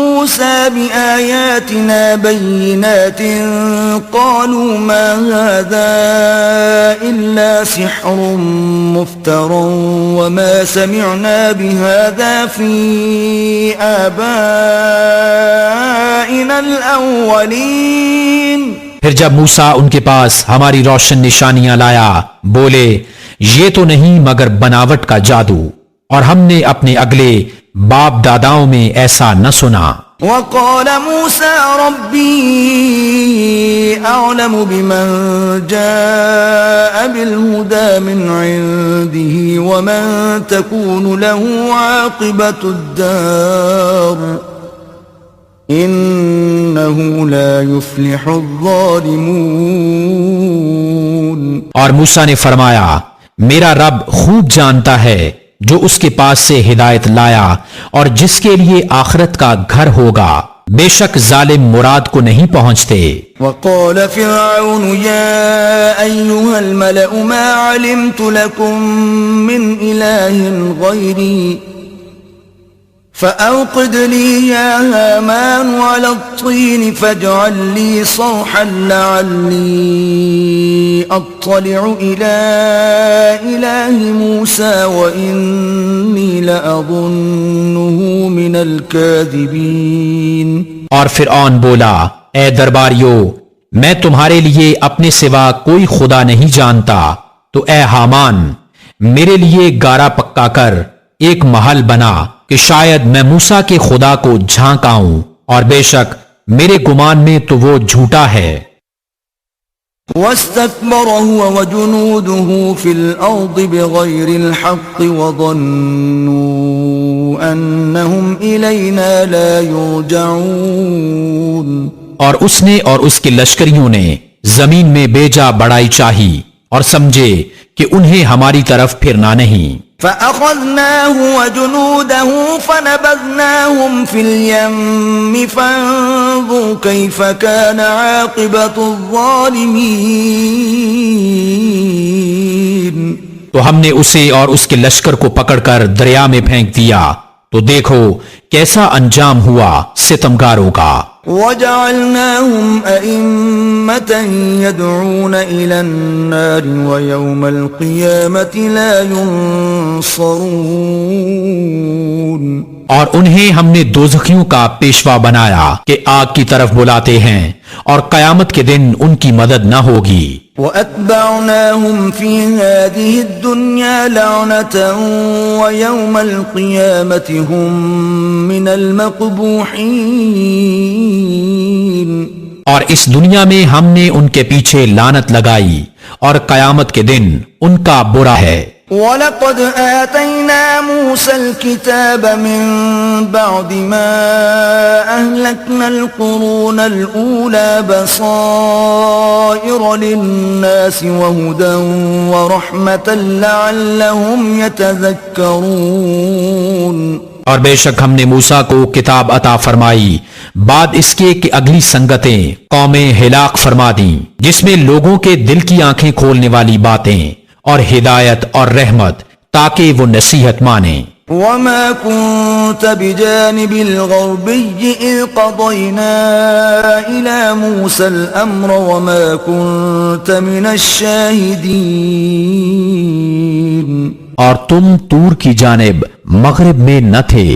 موسى بآياتنا بينات قالوا ما هذا إلا سحر مفترى وما سمعنا بهذا في آبائنا الأولين۔ پھر جب موسیٰ ان کے پاس ہماری روشن نشانیاں لایا، بولے یہ تو نہیں مگر بناوٹ کا جادو، اور ہم نے اپنے اگلے باپ داداؤں میں ایسا نہ سنا۔ وقال موسى ربي أعلم بمن جاء بالهدى من عنده ومن تكون له عاقبة الدار إنه لا يفلح الظالمون. اور موسیٰ نے فرمایا میرا رب خوب جانتا ہے جو اس کے پاس سے ہدایت لایا اور جس کے لیے آخرت کا گھر ہوگا، بے شک ظالم مراد کو نہیں پہنچتے. وقال فرعون يا أيها الملأ ما علمت لكم من إله غيري فأوقد لي يا هامان على الطين فاجعل لي صرحا لعلي أطلع إلى إله موسى وإني لأظنه من الكاذبين. اور فرعون بولا اے درباریو میں تمہارے لیے اپنے سوا کوئی خدا نہیں جانتا، تو اے حامان میرے لیے گارا پکا کر ایک محل بنا کہ شاید میں موسیٰ کے خدا کو جھانک آؤں، اور بے شک میرے گمان میں تو وہ جھوٹا ہے. واستكبر هو وجنوده في الأرض بغير الحق وظنوا أنهم إلينا لا يرجعون. اور اس نے اور اس کے لشکریوں نے زمین میں بیجا بڑائی چاہی اور سمجھے کہ انہیں ہماری طرف پھرنا نہیں. فأخذناه وجنوده فنبذناهم في اليم فانظر كيف كان عاقبة الظالمين. تو ہم نے اسے اور اس کے لشکر کو پکڑ کر دریا میں پھینک دیا، تو دیکھو کیسا انجام ہوا ستمگاروں کا. وجعلناهم أئمة يدعون إلى النار ويوم القيامة لا ينصرون. اور انہیں ہم نے دوزخیوں کا پیشوا بنایا کہ آگ کی طرف بلاتے ہیں اور قیامت کے دن ان کی مدد نہ ہوگی. وَأَتْبَعْنَاهُمْ فِي هَذِهِ الدُّنْيَا لَعْنَةً وَيَوْمَ الْقِيَامَةِ هُمْ مِنَ الْمَقْبُوحِينَ. اور اس دنیا میں ہم نے ان کے پیچھے لعنت لگائی اور قیامت کے دن ان کا برا ہے. وَلَقَدْ آتَيْنَا مُوسَى الْكِتَابَ مِنْ بَعْدِ مَا أَهْلَكْنَا الْقُرُونَ الْأُولَى بَصَائِرَ لِلنَّاسِ وَهُدًى وَرَحْمَةً لَعَلَّهُمْ يَتَذَكَّرُونَ. اور بے شک ہم نے موسیٰ کو کتاب عطا فرمائی بعد اس کے کہ اگلی سنگتیں قومیں ہلاک فرما دیں، جس میں لوگوں کے دل کی آنکھیں کھولنے والی باتیں اور ہدایت اور رحمت تاکہ وہ نصیحت مانیں. وَمَا كُنْتَ بِجَانِبِ الْغَرْبِيِّ إِذْ قَضَيْنَا إِلَى مُوسَى الْأَمْرَ وَمَا كُنْتَ مِنَ الشَّاهِدِينَ. اور تم طور کی جانب مغرب میں نہ تھے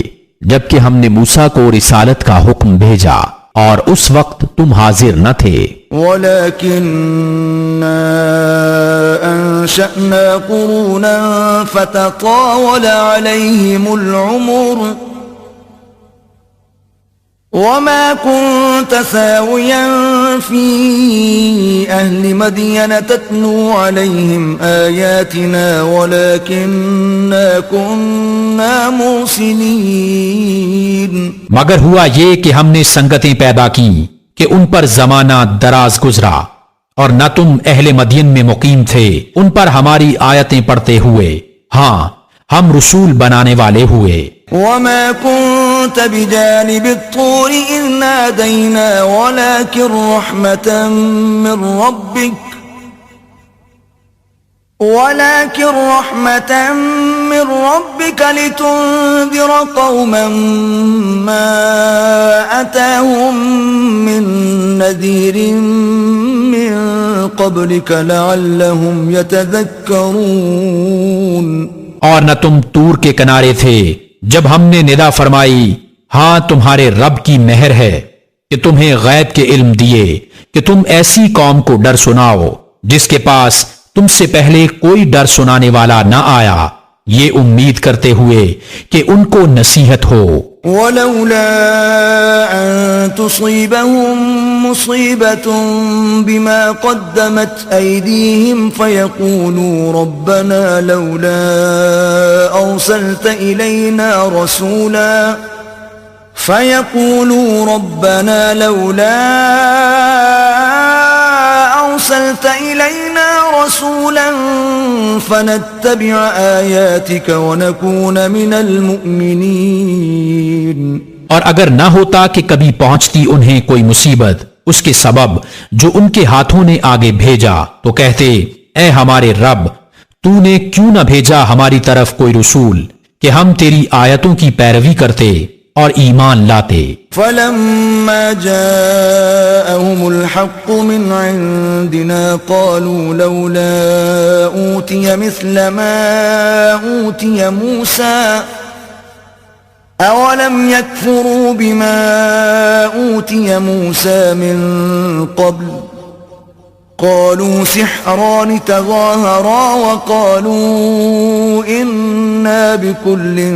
جبکہ ہم نے موسیٰ کو رسالت کا حکم بھیجا اور اس وقت تم حاضر نہ تھے. وَلَكِنَّا أَنشَأْنَا قُرُونًا فَتَطَاوَلَ عَلَيْهِمُ الْعُمُرُ وَمَا كُنْتَ ثَاوِيًا فِي أَهْلِ مَدْيَنَ تَتْلُو عَلَيْهِمْ آيَاتِنَا وَلَكِنَّا كُنَّا مُرْسِلِينَ. مگر ہوا یہ کہ ہم نے سنگتیں پیدا کی کہ ان پر زمانہ دراز گزرا اور نہ تم اہل مدین میں مقیم تھے ان پر ہماری آیتیں پڑھتے ہوئے، ہاں ہم رسول بنانے والے ہوئے. وَمَا كُنْتَ بِجَانِبِ الطُّورِ إِذْ نَادَيْنَا وَلَكِنْ رَحْمَةً مِّن رَّبِّكَ لِتُنذِرَ قَوْمًا مَّا أَتَاهُم مِّن نَّذِيرٍ مِّن قَبْلِكَ لَعَلَّهُمْ يَتَذَكَّرُونَ. اور نہ تم طور کے کنارے تھے جب ہم نے ندا فرمائی ہاں تمہارے رب کی مہر ہے کہ تمہیں غیب کے علم دیے کہ تم ایسی قوم کو ڈر سناؤ جس کے پاس تم سے پہلے کوئی ڈر سنانے والا نہ آیا، یہ امید کرتے ہوئے کہ ان کو نصیحت ہو. ولولا أن تصيبهم مصيبة بما قدمت أيديهم فيقولوا ربنا لولا أرسلت إلينا رسولا فنتبع آياتك ونكون من المؤمنين. اور اگر نہ ہوتا کہ کبھی پہنچتی انہیں کوئی مصیبت اس کے سبب جو ان کے ہاتھوں نے آگے بھیجا تو کہتے اے ہمارے رب تو نے کیوں نہ بھیجا ہماری طرف کوئی رسول کہ ہم تیری آیتوں کی پیروی کرتے اور ایمان لاتے. فلما جاءهم الحق من عندنا قالوا لولا أوتي مثل ما أوتي موسى أولم يكفروا بما أوتي موسى من قبل قالوا سحران تظاهرا وقالوا إنا بكل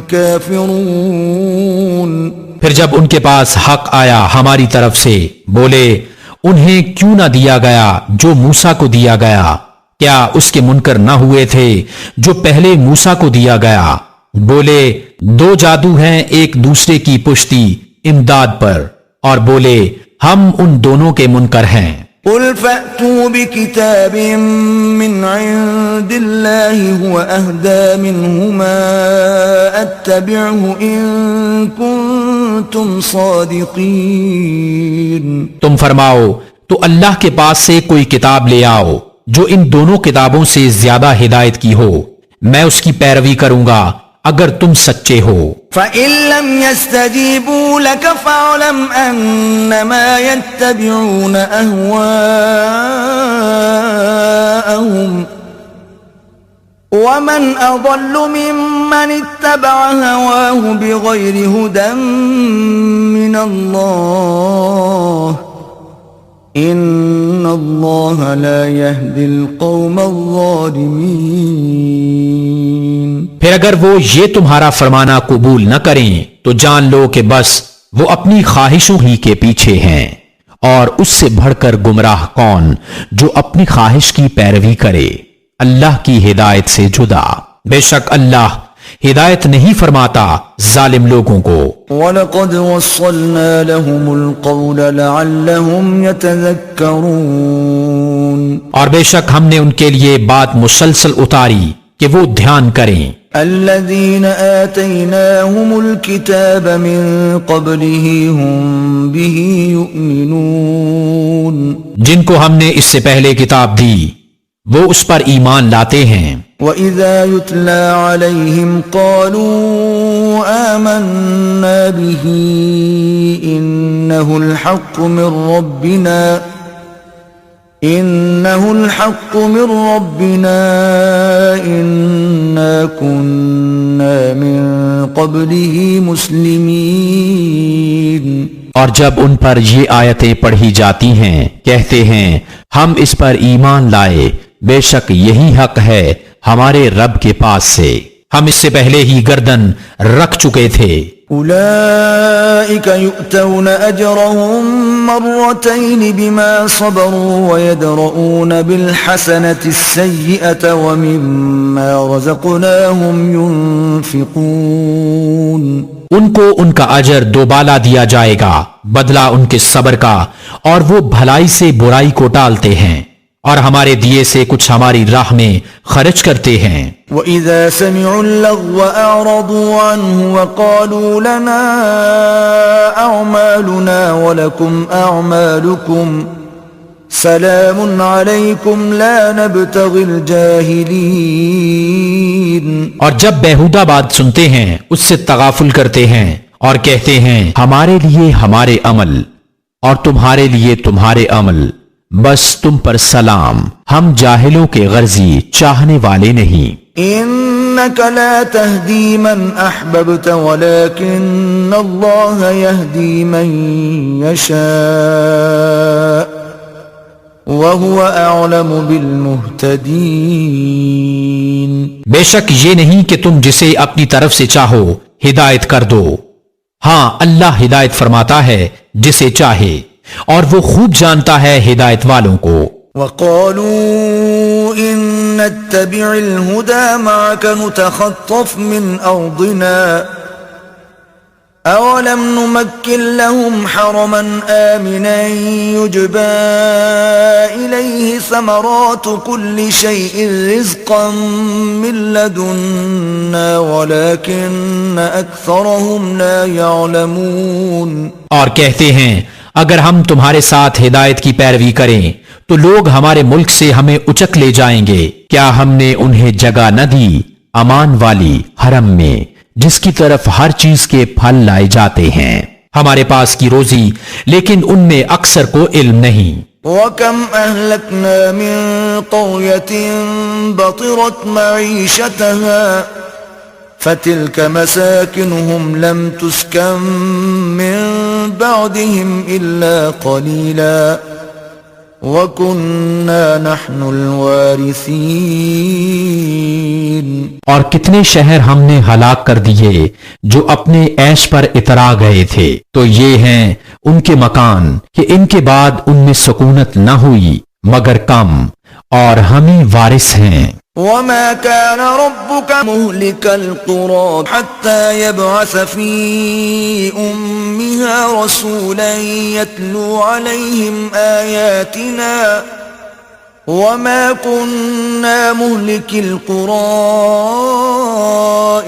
كافرون. پھر جب ان کے پاس حق آیا ہماری طرف سے بولے انہیں کیوں نہ دیا گیا جو موسیٰ کو دیا گیا، کیا اس کے منکر نہ ہوئے تھے جو پہلے موسیٰ کو دیا گیا. بولے دو جادو ہیں ایک دوسرے کی پشتی امداد پر، اور بولے ہم ان دونوں کے منکر ہیں. قل فأتوا بكتاب من عند الله هو أهدى منهما أتبعه إن كنتم صادقين. تم فرماؤ تو اللہ کے پاس سے کوئی کتاب لے آؤ جو ان دونوں کتابوں سے زیادہ ہدایت کی ہو، میں اس کی پیروی کروں گا اگر تم سچے ہو. فَإِن لَّمْ يَسْتَجِيبُوا لَكَ فَاعْلَمْ أَنَّمَا يَتَّبِعُونَ أَهْوَاءَهُمْ وَمَنْ أَضَلُّ مِمَّنِ اتَّبَعَ هَوَاهُ بِغَيْرِ هُدًى مِّنَ اللَّهِ إِنَّ اللَّهَ لَا يَهْدِي الْقَوْمَ الظَّالِمِينَ. پھر اگر وہ یہ تمہارا فرمانا قبول نہ کریں تو جان لو کہ بس وہ اپنی خواہشوں ہی کے پیچھے ہیں، اور اس سے بڑھ کر گمراہ کون جو اپنی خواہش کی پیروی کرے اللہ کی ہدایت سے جدا. بے شک اللہ ہدایت نہیں فرماتا ظالم لوگوں کو. وَلَقَدْ وَصَّلْنَا لَهُمُ الْقَوْلَ لَعَلَّهُمْ يَتَذَكَّرُونَ. اور بے شک ہم نے ان کے لیے بات مسلسل اتاری کہ وہ دھیان کریں. الذين آتيناهم الكتاب من قبله هم به يؤمنون. جن کو ہم نے اس سے پہلے کتاب دی وہ اس پر ایمان لاتے ہیں. وَإِذَا يُتْلَى عَلَيْهِمْ قَالُوا آمَنَّا بِهِ إِنَّهُ الْحَقُّ مِنْ رَبِّنَا إِنَّا كُنَّا مِن قَبْلِهِ مُسْلِمِينَ. اور جب ان پر یہ آیتیں پڑھی جاتی ہیں کہتے ہیں ہم اس پر ایمان لائے، بے شک یہی حق ہے ہمارے رب کے پاس سے، ہم اس سے پہلے ہی گردن رکھ چکے تھے. أولئك يؤتون أجرهم مرتين بما صبروا ويدرؤون بالحسنة السيئة ومما رزقناهم ينفقون. ان کو ان کا اجر دوبالا دیا جائے گا بدلہ ان کے صبر کا، اور وہ بھلائی سے برائی کو ٹالتے ہیں اور ہمارے دیے سے کچھ ہماری راہ میں خرچ کرتے ہیں. وَإِذَا سَمِعُوا اللَّغْوَ أَعْرَضُوا عَنْهُ وَقَالُوا لَنَا أَعْمَالُنَا وَلَكُمْ أَعْمَالُكُمْ سَلَامٌ عَلَيْكُمْ لَا نَبْتَغِي الْجَاهِلِينَ. اور جب بیہودہ بات سنتے ہیں اس سے تغافل کرتے ہیں اور کہتے ہیں ہمارے لیے ہمارے عمل اور تمہارے لیے تمہارے عمل، بس تم پر سلام، ہم جاہلوں کے غرضی چاہنے والے نہیں. إنك لا تهدي من أحببت ولكن الله يهدي من يشاء وهو أعلم بالمهتدين. بے شک یہ نہیں کہ تم جسے اپنی طرف سے چاہو ہدایت کر دو، ہاں اللہ ہدایت فرماتا ہے جسے چاہے اور وہ خوب جانتا ہے ہدایت والوں کو۔ وقالوا إن نتبع الهدى معك نتخطف من أرضنا أولم نمكن لهم حرما آمنا يجبى إليه ثمرات كل شيء رزقا من لدنا ولكن أكثرهم لا يعلمون۔ اور کہتے ہیں اگر ہم تمہارے ساتھ ہدایت کی پیروی کریں تو لوگ ہمارے ملک سے ہمیں اچک لے جائیں گے، کیا ہم نے انہیں جگہ نہ دی امان والی حرم میں جس کی طرف ہر چیز کے پھل لائے جاتے ہیں، ہمارے پاس کی روزی، لیکن ان میں اکثر کو علم نہیں۔ وَكَمْ أَهْلَكْنَا مِن قَرْيَةٍ بَطِرَتْ مَعِيشَتَهَا فَتِلْكَ مَسَاكِنُهُمْ لَمْ تُسْكَنْ مِن بَعْدِهِمْ إِلَّا قَلِيلًا وَكُنَّا نَحْنُ الْوَارِثِينَ۔ اور کتنے شہر ہم نے ہلاک کر دیے جو اپنے عیش پر اترا گئے تھے، تو یہ ہیں ان کے مکان کہ ان کے بعد ان میں سکونت نہ ہوئی مگر کم، اور ہم ہی وارث ہیں۔ وَمَا كَانَ رَبُّكَ مُهْلِكَ الْقُرَى حَتَّى يَبْعَثَ فِي أُمِّهَا رَسُولًا يَتْلُو عَلَيْهِمْ آيَاتِنَا وَمَا كُنَّا مُهْلِكِ الْقُرَى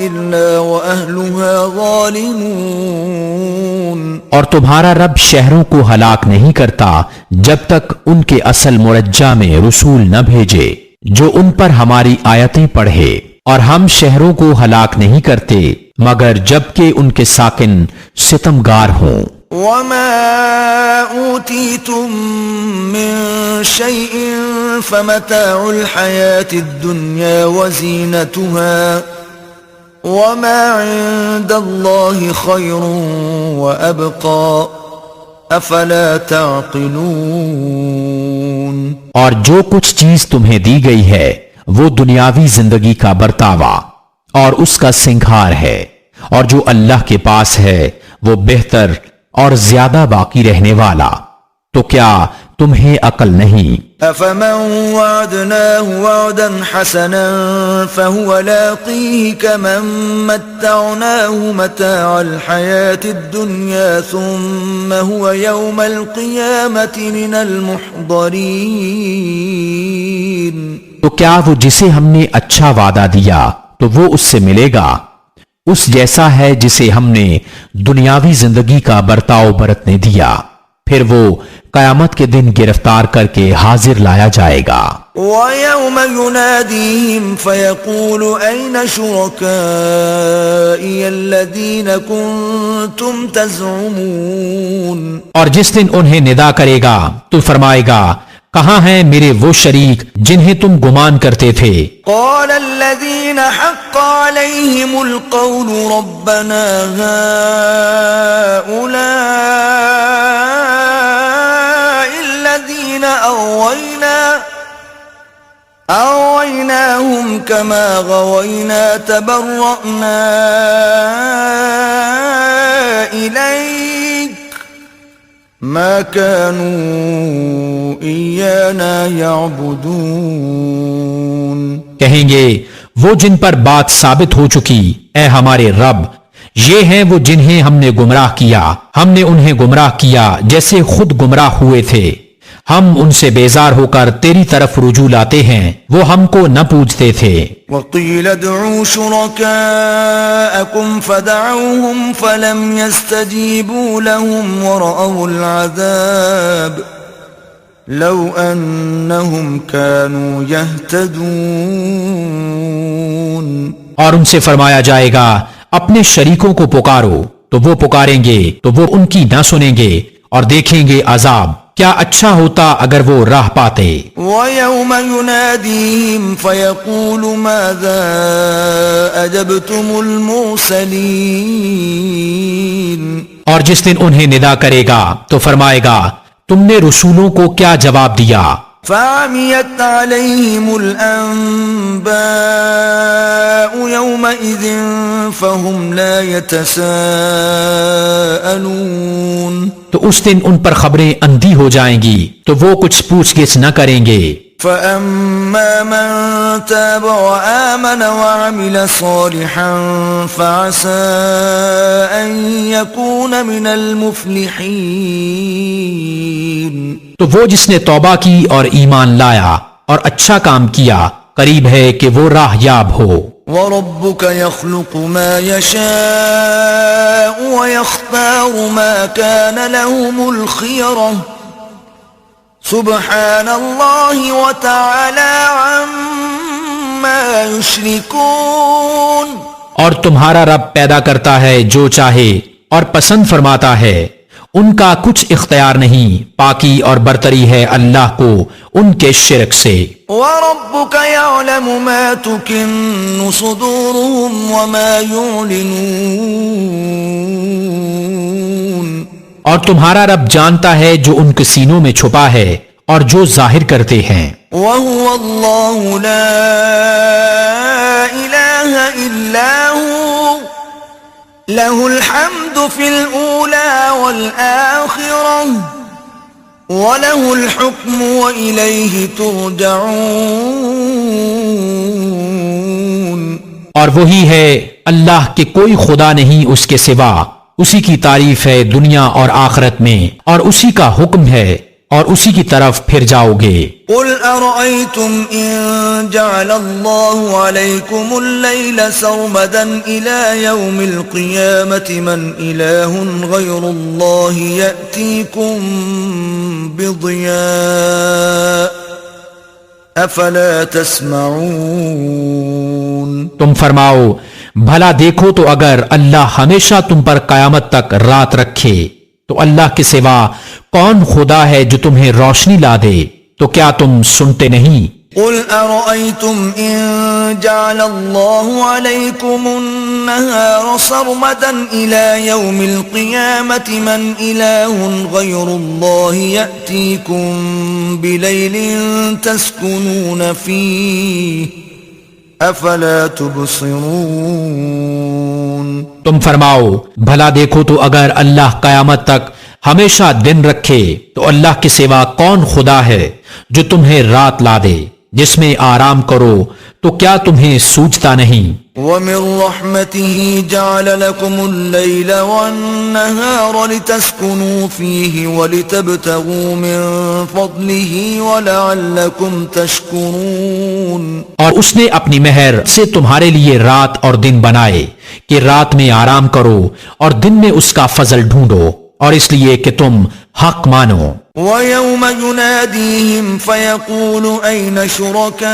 إِلَّا وَأَهْلُهَا ظَالِمُونَ۔ اور تمہارا رب شہروں کو ہلاک نہیں کرتا جب تک ان کے اصل مرجع میں رسول نہ بھیجے جو ان پر ہماری آیتیں پڑھے، اور ہم شہروں کو ہلاک نہیں کرتے مگر جبکہ ان کے ساکن ستمگار ہوں۔ وَمَا أُوتِيتُم مِّن شَيْءٍ فَمَتَاعُ الْحَيَاةِ الدُّنْيَا وَزِينَتُهَا وَمَا عِندَ اللَّهِ خَيْرٌ وَأَبْقَى افلا تعقلون۔ اور جو کچھ چیز تمہیں دی گئی ہے وہ دنیاوی زندگی کا برتاوا اور اس کا سنگھار ہے، اور جو اللہ کے پاس ہے وہ بہتر اور زیادہ باقی رہنے والا، تو کیا تمہیں عقل نہیں؟ افمن وعدناه وعدا حسنا فهو لاقيه كمن متعناه متاع الحياة الدنيا ثم هو يوم القيامة من المحضرين۔ تو کیا وہ جسے ہم نے اچھا وعدہ دیا تو وہ اس سے ملے گا، اس جیسا ہے جسے ہم نے دنیاوی زندگی کا برتاؤ برتنے دیا، پھر وہ قیامت کے دن گرفتار کر کے حاضر لایا جائے گا۔ وَيَوْمَ يُنَادِيهِمْ فَيَقُولُ أَيْنَ شُرَكَائِيَ الَّذِينَ كُنتُمْ تَزْعُمُونَ۔ اور جس دن انہیں ندا کرے گا تو فرمائے گا کہاں ہیں میرے وہ شریک جنہیں تم گمان کرتے تھے؟ قال الذين حق عليهم القول ربنا هؤلاء الذين أغويناهم كما غوينا تبرأنا إليك ما كانوا إيانا يعبدون۔ کہیں گے وہ جن پر بات ثابت ہو چکی، اے ہمارے رب، یہ ہیں وہ جنہیں ہم نے گمراہ کیا، ہم نے انہیں گمراہ کیا جیسے خود گمراہ ہوئے تھے، ہم ان سے بیزار ہو کر تیری طرف رجوع لاتے ہیں، وہ ہم کو نہ پوجتے تھے۔ وَقِيلَ ادْعُوا شُرَكَاءَكُمْ فَدَعَوْهُمْ فَلَمْ يَسْتَجِيبُوا لَهُمْ وَرَأَوُا الْعَذَابَ لَوْ أَنَّهُمْ كَانُوا يَهْتَدُونَ۔ اور ان سے فرمایا جائے گا اپنے شریکوں کو پکارو، تو وہ پکاریں گے تو وہ ان کی نہ سنیں گے اور دیکھیں گے عذاب، کیا اچھا ہوتا اگر وہ راہ پاتے۔ وَيَوْمَ يُنَادِيهِمْ فَيَقُولُ مَاذَا أَجَبْتُمُ الْمُرْسَلِينَ۔ اور جس دن انہیں ندا کرے گا تو فرمائے گا تم نے رسولوں کو کیا جواب دیا؟ فعميت عليهم الأنباء يومئذ فهم لا يتساءلون. تو اس دن ان پر خبریں اندھی ہو جائیں گی تو وہ کچھ پوچھ گچھ نہ کریں گے. فَأَمَّا مَن تَابَ وَآمَنَ وَعَمِلَ صَالِحًا فَعَسَىٰ أَن يَكُونَ مِنَ الْمُفْلِحِينَ. تو وہ جس نے توبہ کی اور ایمان لایا اور اچھا کام کیا قریب ہے کہ وہ راہ یاب ہو. وَرَبُّكَ يَخْلُقُ مَا يَشَاءُ وَيَخْتَارُ مَا كَانَ لَهُمُ الْخِيَرَةُ سبحان اللہ وتعالی عما یشرکون. اور تمہارا رب پیدا کرتا ہے جو چاہے اور پسند فرماتا ہے، ان کا کچھ اختیار نہیں. پاکی اور برتری ہے اللہ کو ان کے شرک سے. وَرَبُّكَ يَعْلَمُ مَا تُكِنُّ صُدُورُهُمْ وَمَا يُعْلِنُونَ. اور تمہارا رب جانتا ہے جو ان کے سینوں میں چھپا ہے اور جو ظاہر کرتے ہیں. وَهُوَ اللَّهُ لَا إِلَٰهَ إِلَّا هُوَ لَهُ الْحَمْدُ فِي الْأُولَى وَالْآخِرَةِ وَلَهُ الْحُكْمُ وَإِلَيْهِ تُرْجَعُونَ. اور وہی ہے اللہ کہ کوئی خدا نہیں اس کے سوا، اسی کی تعریف ہے دنیا اور آخرت میں، اور اسی کا حکم ہے اور اسی کی طرف پھر جاؤ گے. قُلْ أَرَأَيْتُمْ إِن جَعَلَ اللَّهُ عَلَيْكُمُ اللَّيْلَ سَرْمَدًا إِلَى يَوْمِ الْقِيَامَةِ مَنْ إِلَٰهٌ غَيْرُ اللَّهِ يَأْتِيكُمْ بِضِيَاءٍ أَفَلَا تَسْمَعُونَ. تم فرماؤ بھلا دیکھو تو اگر اللہ ہمیشہ تم پر قیامت تک رات رکھے تو اللہ کے سوا کون خدا ہے جو تمہیں روشنی لا دے؟ تو کیا تم سنتے نہیں؟ قُلْ أَرَأَيْتُمْ إِن جَعَلَ اللَّهُ عَلَيْكُمُ النَّهَارَ سَرْمَدًا إِلَى يَوْمِ الْقِيَامَةِ مَنْ إِلَٰهٌ غَيْرُ اللَّهِ يَأْتِيكُمْ بِلَيْلٍ تَسْكُنُونَ فِيهِ أَفَلَا تُبْصِرُونَ. تم فرماؤ بھلا دیکھو تو اگر اللہ قیامت تک ہمیشہ دن رکھے تو اللہ کے سوا کون خدا ہے جو تمہیں رات لا دے جس میں آرام کرو؟ تو کیا تمہیں سوچتا نہیں؟ وَمِن رَحْمَتِهِ جَعَلَ لَكُمُ اللَّيْلَ وَالنَّهَارَ لِتَسْكُنُوا فِيهِ وَلِتَبْتَغُوا مِن فَضْلِهِ وَلَعَلَّكُمْ تَشْكُرُونَ. اور اس نے اپنی مہر سے تمہارے لیے رات اور دن بنائے کہ رات میں آرام کرو اور دن میں اس کا فضل ڈھونڈو، اور اس لیے کہ تم حق مانو. وَيَوْمَ يُنَادِيهِمْ فَيَقُولُ أَيْنَ شُرَكَائِيَ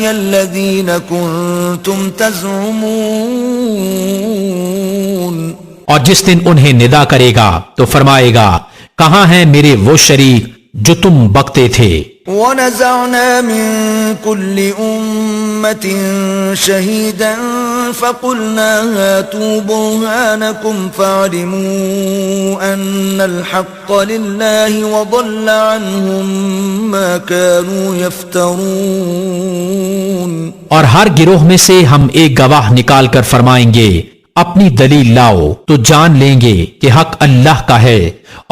الَّذِينَ كُنتُمْ تَزْعُمُونَ. اور جس دن انہیں ندا کرے گا تو فرمائے گا کہاں ہیں میرے وہ شریک جو تم بکتے تھے. وَنَزَعْنَا مِن كُلِّ أُمَّةٍ شَهِيدًا فَقُلْنَا هَاتُوا بُرْهَانَكُمْ فَعَلِمُوا أَنَّ الْحَقَّ لِلَّهِ وَضَلَّ عَنْهُمْ مَا كَانُوا يَفْتَرُونَ. اور ہر گروہ میں سے ہم ایک گواہ نکال کر فرمائیں گے اپنی دلیل لاؤ، تو جان لیں گے کہ حق اللہ کا ہے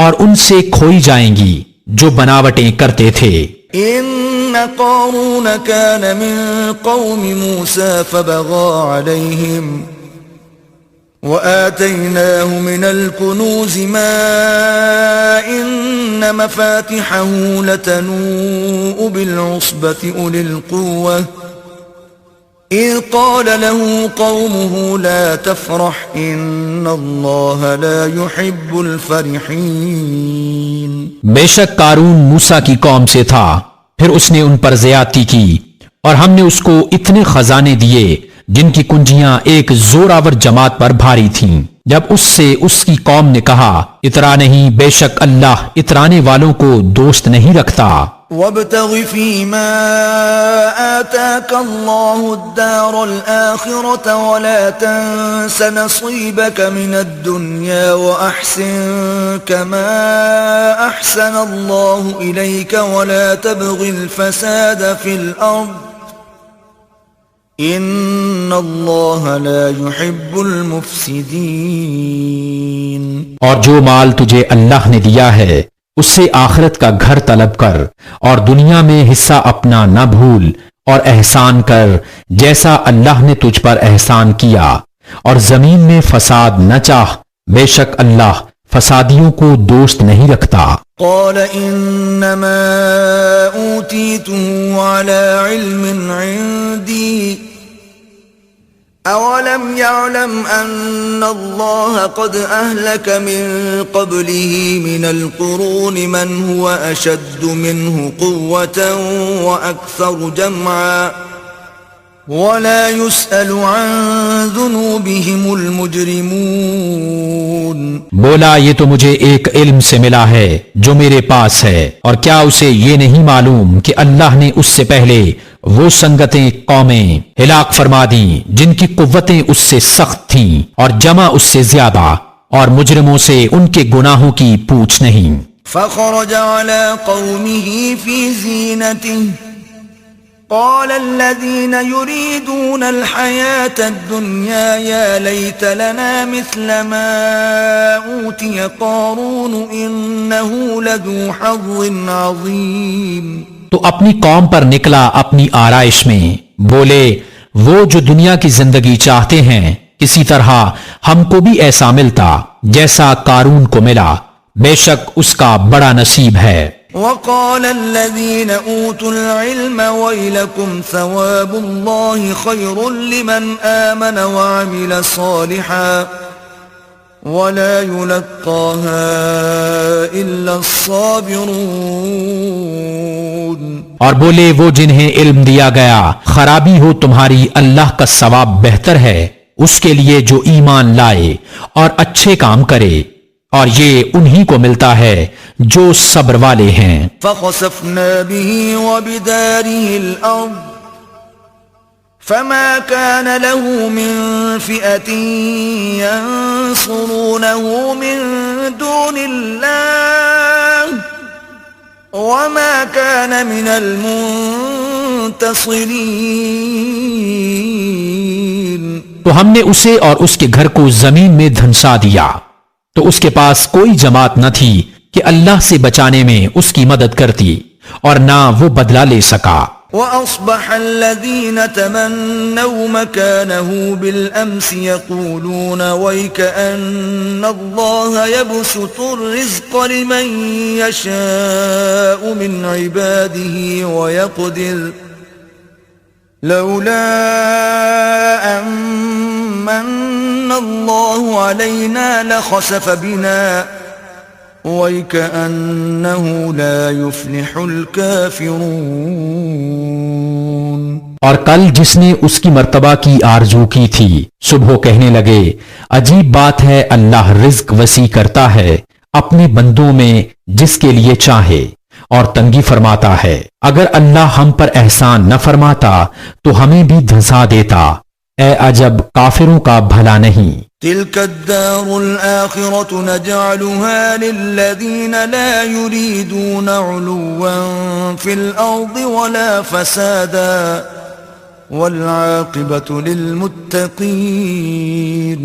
اور ان سے کھوئی جائیں گی جو بناوٹیں کرتے تھے. إن قارون كان من قوم موسى فبغى عليهم وآتيناه من الكنوز ما إن مفاتحه لتنوء بالعصبة أولي القوة إذ قال له قومه لا تفرح إن الله لا يحب الفرحين. بے شک قارون موسیٰ کی قوم سے تھا، پھر اس نے ان پر زیادتی کی اور ہم نے اس کو اتنے خزانے دیے جن کی کنجیاں ایک زوراور جماعت پر بھاری تھیں. جب اس سے اس کی قوم نے کہا اترا نہیں، بے شک اللہ اترانے والوں کو دوست نہیں رکھتا. وابتغ فيما آتاك الله الدار الآخرة ولا تنس نصيبك من الدنيا وأحسن كما أحسن الله إليك ولا تبغ الفساد في الأرض إن الله لا يحب المفسدين۔ اور جو مال تجھے اللہ نے دیا ہے اس سے آخرت کا گھر طلب کر اور دنیا میں حصہ اپنا نہ بھول اور احسان کر جیسا اللہ نے تجھ پر احسان کیا، اور زمین میں فساد نہ چاہ، بے شک اللہ فسادیوں کو دوست نہیں رکھتا۔ قال انما اوتیته على علم عندي اولم يعلم ان الله قد اهلك من قبله من القرون من هو اشد منه قوة واكثر جمعا ولا يسأل عن ذنوبهم المجرمون۔ بولا یہ تو مجھے ایک علم سے ملا ہے جو میرے پاس ہے، اور کیا اسے یہ نہیں معلوم کہ اللہ نے اس سے پہلے وہ سنگتیں قومیں ہلاک فرما دیں جن کی قوتیں اس سے سخت تھیں اور جمع اس سے زیادہ، اور مجرموں سے ان کے گناہوں کی پوچھ نہیں۔ فخرج على قومه في زينته قال الذين يريدون الحياة الدنيا يا ليت لنا مثل ما أوتي قارون إنه لذو حظ عظيم۔ تو اپنی قوم پر نکلا اپنی آرائش میں، بولے وہ جو دنیا کی زندگی چاہتے ہیں کسی طرح ہم کو بھی ایسا ملتا جیسا قارون کو ملا، بے شک اس کا بڑا نصیب ہے۔ وقال الذين اوتوا العلم ويلكم ثواب الله خير لمن آمن وعمل صالحا ولا يلقاها الا الصابرون۔ اور بولے وہ جنہیں علم دیا گیا خرابی ہو تمہاری، اللہ کا ثواب بہتر ہے اس کے لیے جو ایمان لائے اور اچھے کام کرے، اور یہ انہی کو ملتا ہے جو صبر والے ہیں۔ فخسفنا به وبداره الأرض فما كان له من فئة ينصرونه من دون الله وما كان من المنتصرين۔ تو ہم نے اسے اور اس کے گھر کو زمین میں دھنسا دیا، تو اس کے پاس کوئی جماعت نہ تھی کہ اللہ سے بچانے میں اس کی مدد کرتی، اور نہ وہ بدلہ لے سکا۔ وَأَصْبَحَ الَّذِينَ تَمَنَّوْا مَكَانَهُ بِالْأَمْسِ يَقُولُونَ وَيْكَأَنَّ اللَّهَ يَبْسُطُ الرِّزْقَ لِمَن يَشَاءُ مِنْ عِبَادِهِ وَيَقْدِرُ لَوْلَا أَمَّنَّ اللَّهُ عَلَيْنَا لَخَسَفَ بِنَا وَيْكَأَنَّهُ لَا يُفْلِحُ الْكَافِرُونَ۔ اور کل جس نے اس کی مرتبہ کی آرزو کی تھی، صبح کہنے لگے عجیب بات ہے، اللہ رزق وسیع کرتا ہے اپنے بندوں میں جس کے لیے چاہے، اور تنگی فرماتا ہے۔ اگر اللہ ہم پر احسان نہ فرماتا تو ہمیں بھی دھنسا دیتا، اے عجب کافروں کا بھلا نہیں۔ تلك الدار الآخرة نجعلها للذين لا يريدون علوا في الأرض ولا فسادا والعاقبة للمتقين۔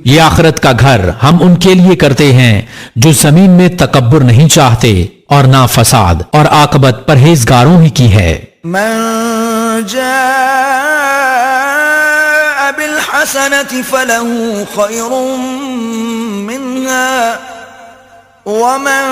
یہ آخرت کا گھر ہم ان کے لیے کرتے ہیں جو زمین میں تکبر نہیں چاہتے اور نہ فساد، اور عاقبت پرہیزگاروں ہی کی ہے۔ من جاء بالحسنة فله خير منها ومن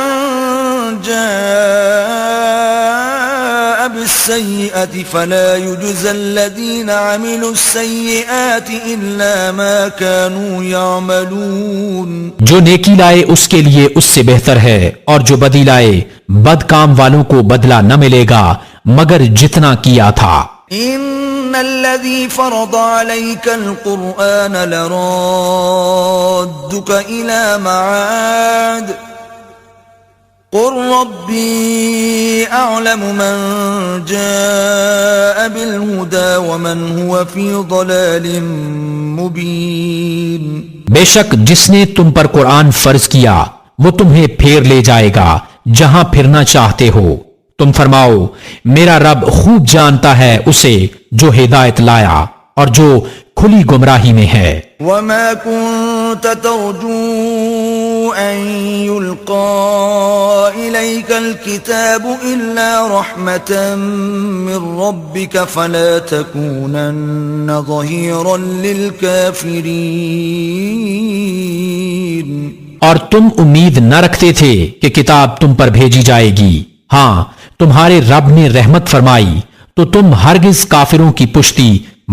جاء بالسيئة فلا يجزى الذين عملوا السيئات إلا ما كانوا يعملون۔ جو نیکی لائے اس کے لیے اس سے بہتر ہے، اور جو بدی لائے بد کام والوں کو بدلہ نہ ملے گا مگر جتنا کیا تھا۔ ان الذي فرض عليك القرآن لرادك الى معاد قل ربي أعلم من جاء بالهدى ومن هو في ضلال مبين. بے شک جس نے تم پر قرآن فرض کیا وہ تمہیں پھیر لے جائے گا جہاں پھرنا چاہتے ہو. تم فرماؤ میرا رب خوب جانتا ہے اسے جو ہدایت لایا اور جو کھلی گمراہی میں ہے. وما كنت ترجو أن يلقى إليك الكتاب إلا رحمة من ربك فلا تكونن ظهيرا للكافرين. اور تم امید نہ رکھتے تھے کہ کتاب تم پر بھیجی جائے گی. ہاں تمہارے رب نے رحمت فرمائی تو تم ہرگز کافروں کی پشتی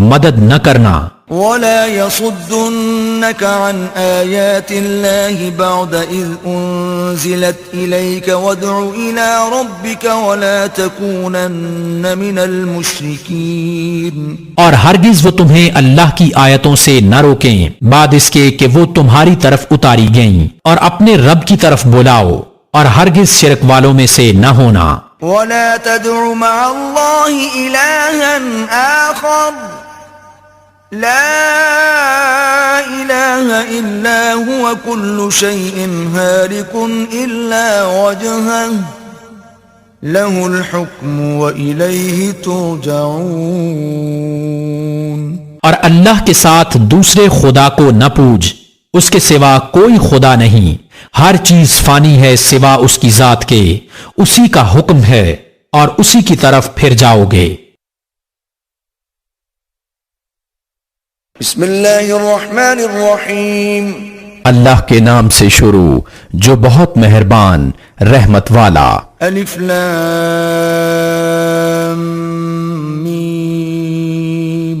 مدد نہ کرنا. ولا يصدنك عن آيات الله بعد إذ أنزلت إليك وادع إلى ربك ولا تكونن من المشركين. اور ہرگز وہ تمہیں اللہ کی آیتوں سے نہ روکیں بعد اس کے کہ وہ تمہاری طرف اتاری گئیں، اور اپنے رب کی طرف بلاؤ اور ہرگز شرک والوں میں سے نہ ہونا. ولا تدع مع الله إلها آخر لا إله إلا هو كل شيء هالك إلا وجهه له الحكم وإليه ترجعون. اور اللہ کے ساتھ دوسرے خدا کو نہ پوج، اس کے سوا کوئی خدا نہیں، ہر چیز فانی ہے سوا اس کی ذات کے، اسی کا حکم ہے اور اسی کی طرف پھر جاؤ گے. بسم اللہ الرحمن الرحیم. اللہ کے نام سے شروع جو بہت مہربان رحمت والا. الف لام میم.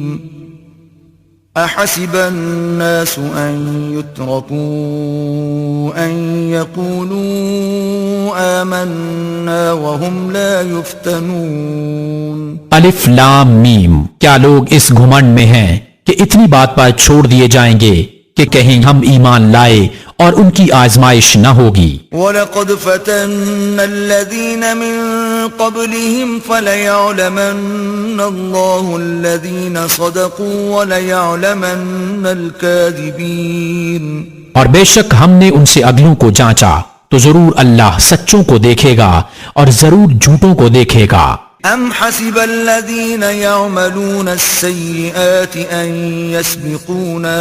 احسب الناس ان يتركوا ان يقولوا آمنا وهم لا يفتنون. الف لام میم. کیا لوگ اس گھمنڈ میں ہیں کہ اتنی بات پر چھوڑ دیے جائیں گے کہ کہیں ہم ایمان لائے اور ان کی آزمائش نہ ہوگی. وَلَقَدْ فَتَنَّ الَّذِينَ مِن قَبْلِهِمْ فَلَيَعْلَمَنَّ اللَّهُ الَّذِينَ صَدَقُوا وَلَيَعْلَمَنَّ الْكَاذِبِينَ. اور بے شک ہم نے ان سے اگلوں کو جانچا تو ضرور اللہ سچوں کو دیکھے گا اور ضرور جھوٹوں کو دیکھے گا. ام حسب الذين يعملون السيئات ان يسبقونا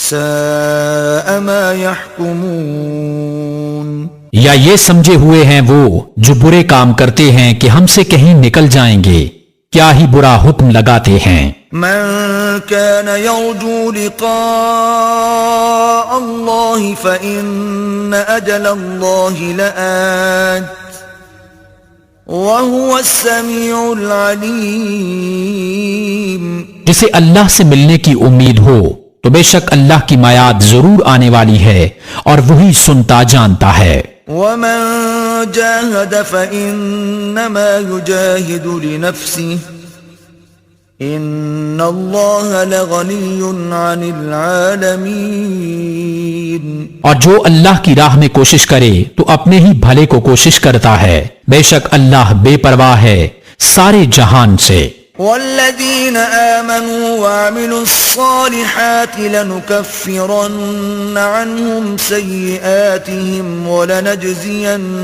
ساء ما يحكمون. یا یہ سمجھے ہوئے ہیں وہ جو برے کام کرتے ہیں کہ ہم سے کہیں نکل جائیں گے، کیا ہی برا حکم لگاتے ہیں. من كان يرجو لقاء الله فإن أجل الله لآت وَهُوَ السَّمِيعُ الْعَلِيمُ. جسے اللہ سے ملنے کی امید ہو تو بے شک اللہ کی میعاد ضرور آنے والی ہے اور وہی سنتا جانتا ہے. وَمَن جَاهَدَ فَإِنَّمَا يُجَاهِدُ لِنَفْسِهِ إِنَّ اللَّهَ لَغَنِيٌّ عَنِ الْعَالَمِينَ. اور جو اللہ کی راہ میں کوشش کرے تو اپنے ہی بھلے کو کوشش کرتا ہے، بے شک اللہ بے پرواہ ہے سارے جہان سے. والذین آمنوا وعملوا الصالحات لنكفرن عنهم سیئاتهم ولنجزینهم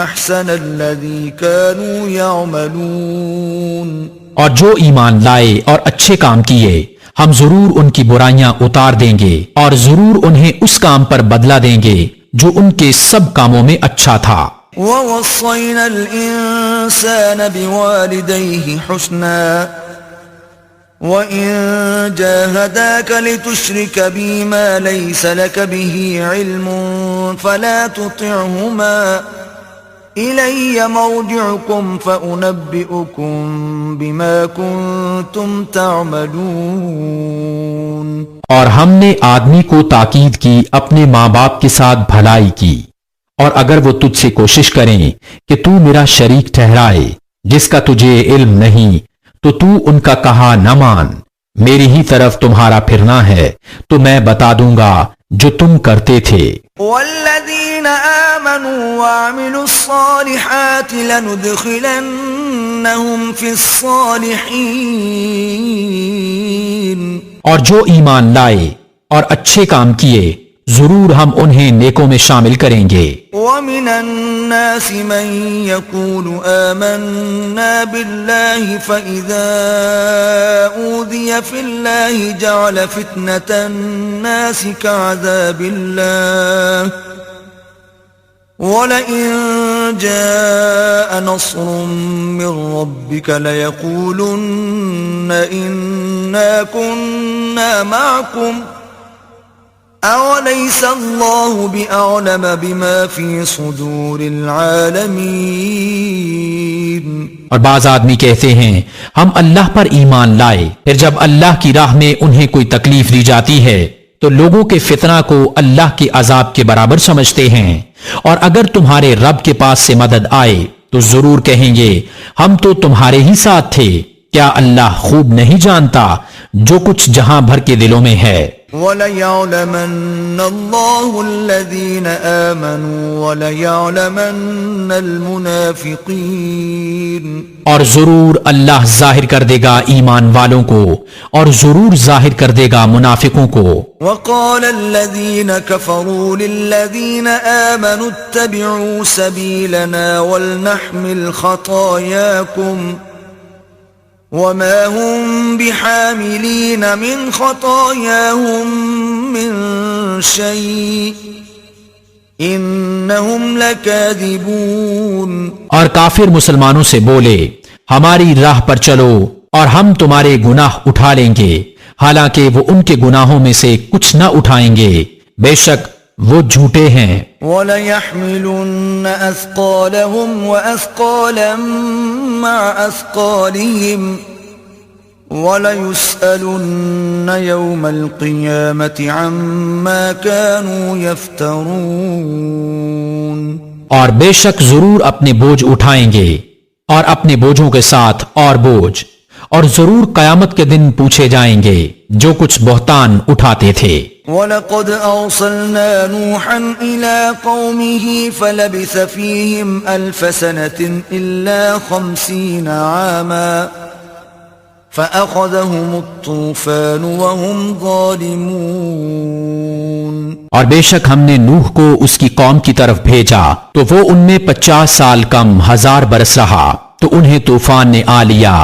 احسن الذی كانوا يعملون. اور جو ایمان لائے اور اچھے کام کیے ہم ضرور ان کی برائیاں اتار دیں گے اور ضرور انہیں اس کام پر بدلہ دیں گے جو ان کے سب کاموں میں اچھا تھا. وَوَصَّيْنَا الْإِنسَانَ بِوَالِدَيْهِ حُسْنًا وَإِن جَاهَدَاكَ لِتُشْرِكَ بِي مَا لَيْسَ لَكَ بِهِ عِلْمٌ فَلَا تُطِعْهُمَا إِلَيَّ مَرْجِعُكُمْ فَأُنَبِّئُكُمْ بِمَا كُنتُمْ تَعْمَلُونَ. اور ہم نے آدمی کو تاکید کی اپنے ماں باپ کے ساتھ بھلائی کی، اور اگر وہ تجھ سے کوشش کریں کہ تو میرا شریک ٹھہرائے جس کا تجھے علم نہیں تو تو ان کا کہا نہ مان، میری ہی طرف تمہارا پھرنا ہے تو میں بتا دوں گا جو تم کرتے تھے. والذین آمنوا وعملوا الصالحات لندخلنہم فی الصالحین. اور جو ایمان لائے اور اچھے کام کیے ضرور ہم انہیں نیکوں میں شامل کریں گے. ومن الناس من يقول آمنا بالله فإذا أوذي في الله جعل فتنة الناس كعذاب الله ولئن جاء نصر من ربك ليقولن إنا كنا معكم أوليس الله بأعلم بما في صدور العالمين. اور بعض آدمی کہتے ہیں ہم اللہ پر ایمان لائے، پھر جب اللہ کی راہ میں انہیں کوئی تکلیف دی جاتی ہے تو لوگوں کے فتنہ کو اللہ کے عذاب کے برابر سمجھتے ہیں، اور اگر تمہارے رب کے پاس سے مدد آئے تو ضرور کہیں گے ہم تو تمہارے ہی ساتھ تھے. کیا اللہ خوب نہیں جانتا جو کچھ جہاں بھر کے دلوں میں ہے؟ وَلَيَعْلَمَنَّ اللَّهُ الَّذِينَ آمَنُوا وَلَيَعْلَمَنَّ الْمُنَافِقِينَ. اور ضرور اللہ ظاہر کر دے گا ایمان والوں کو اور ضرور ظاہر کر دے گا منافقوں کو. وَقَالَ الَّذِينَ كَفَرُوا لِلَّذِينَ آمَنُوا اتَّبِعُوا سَبِيلَنَا وَلْنَحْمِلْ خَطَايَاكُمْ وما هم بحاملين من خطاياهم من شيء انهم لكاذبون. اور کافر مسلمانوں سے بولے ہماری راہ پر چلو اور ہم تمہارے گناہ اٹھا لیں گے، حالانکہ وہ ان کے گناہوں میں سے کچھ نہ اٹھائیں گے، بے شک وہ جھوٹے ہیں. وَلَيَحْمِلُنَّ أَثْقَالَهُمْ وَأَثْقَالًا مَعَ أَثْقَالِهِمْ وَلَيُسْأَلُنَّ يَوْمَ الْقِيَامَةِ عَمَّا كَانُوا يَفْتَرُونَ. اور بے شک ضرور اپنے بوجھ اٹھائیں گے اور اپنے بوجھوں کے ساتھ اور بوجھ، اور ضرور قیامت کے دن پوچھے جائیں گے جو کچھ بہتان اٹھاتے تھے. وَلَقَدْ أَرْسَلْنَا نُوحًا إِلَىٰ قَوْمِهِ فَلَبِثَ فِيهِمْ أَلْفَ سَنَةٍ إِلَّا 50 عَامًا فَأَخَذَهُمُ الطُّوفَانُ وَهُمْ ظَالِمُونَ. اور بے شک ہم نے نوح کو اس کی قوم کی طرف بھیجا تو وہ ان میں 50 سال کم 1000 برس رہا تو انہیں طوفان نے آ لیا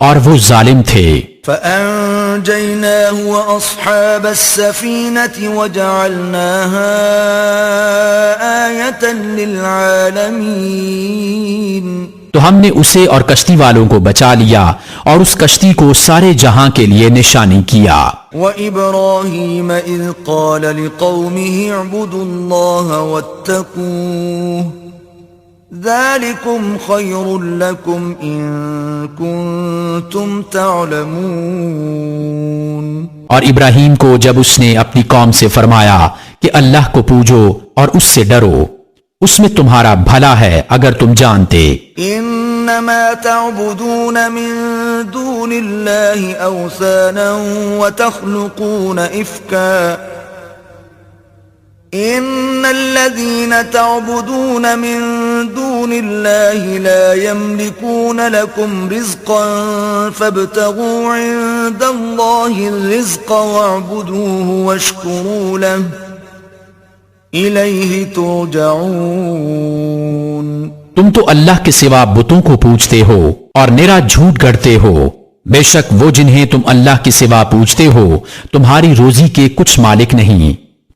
اور وہ ظالم تھے. فَأَنجَيْنَاهُ وَأَصْحَابَ السَّفِينَةِ وَجَعَلْنَاهَا آيَةً لِلْعَالَمِينَ. تو ہم نے اسے اور کشتی والوں کو بچا لیا اور اس کشتی کو سارے جہاں کے لیے نشانی کیا. وَإِبْرَاهِيمَ إِذْ قَالَ لِقَوْمِهِ اعْبُدُوا اللَّهَ وَاتَّقُوهُ ذَلِكُمْ خَيْرٌ لَكُمْ إِن كُنتُمْ تَعْلَمُونَ. اور ابراہیم کو جب اس نے اپنی قوم سے فرمایا کہ اللہ کو پوجو اور اس سے ڈرو، اس میں تمہارا بھلا ہے اگر تم جانتے. انما تعبدون من دون الله اوثانا وتخلقون افكا ان الذين تعبدون من دون الله لا يملكون لكم رزقا فابتغوا عند الله الرزق واعبدوه واشكروا له الیہ ترجعون. تم تو اللہ کے سوا بتوں کو پوجتے ہو اور نرا جھوٹ گڑتے ہو، بے شک وہ جنہیں تم اللہ کے سوا پوجتے ہو تمہاری روزی کے کچھ مالک نہیں،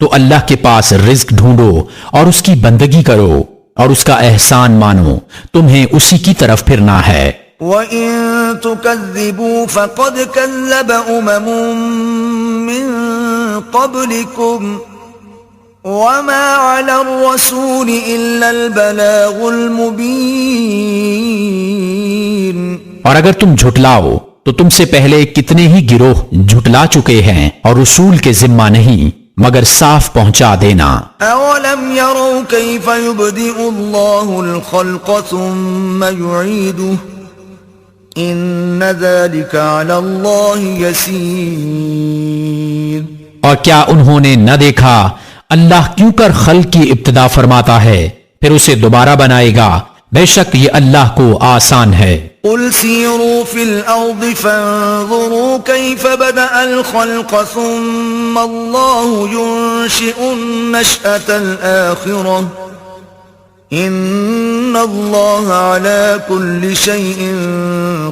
تو اللہ کے پاس رزق ڈھونڈو اور اس کی بندگی کرو اور اس کا احسان مانو، تمہیں اسی کی طرف پھرنا ہے. وَإِن تُكَذِّبُوا فَقَدْ كَذَّبَ أُمَمٌ مِّن قَبْلِكُمْ وَمَا عَلَى الرَّسُولِ إِلَّا الْبَلَاغُ الْمُبِينُ. اور اگر تم جھٹلاؤ تو تم سے پہلے کتنے ہی گروہ جھٹلا چکے ہیں اور رسول کے ذمہ نہیں مگر صاف پہنچا دینا. أَوَلَمْ يَرَوْا كَيْفَ يُبْدِئُ اللَّهُ الْخَلْقَ ثُمَّ يُعِيدُهُ إِنَّ ذَلِكَ عَلَى اللَّهِ يَسِيرٌ. اور کیا انہوں نے نہ دیکھا اللہ کیوں کر خلق کی ابتدا فرماتا ہے پھر اسے دوبارہ بنائے گا، بے شک یہ اللہ کو آسان ہے۔ قل سیروا فی الارض فانظروا کیف بدأ الخلق ثم اللہ ينشئ النشأة الآخرة ان اللہ علی کل شیء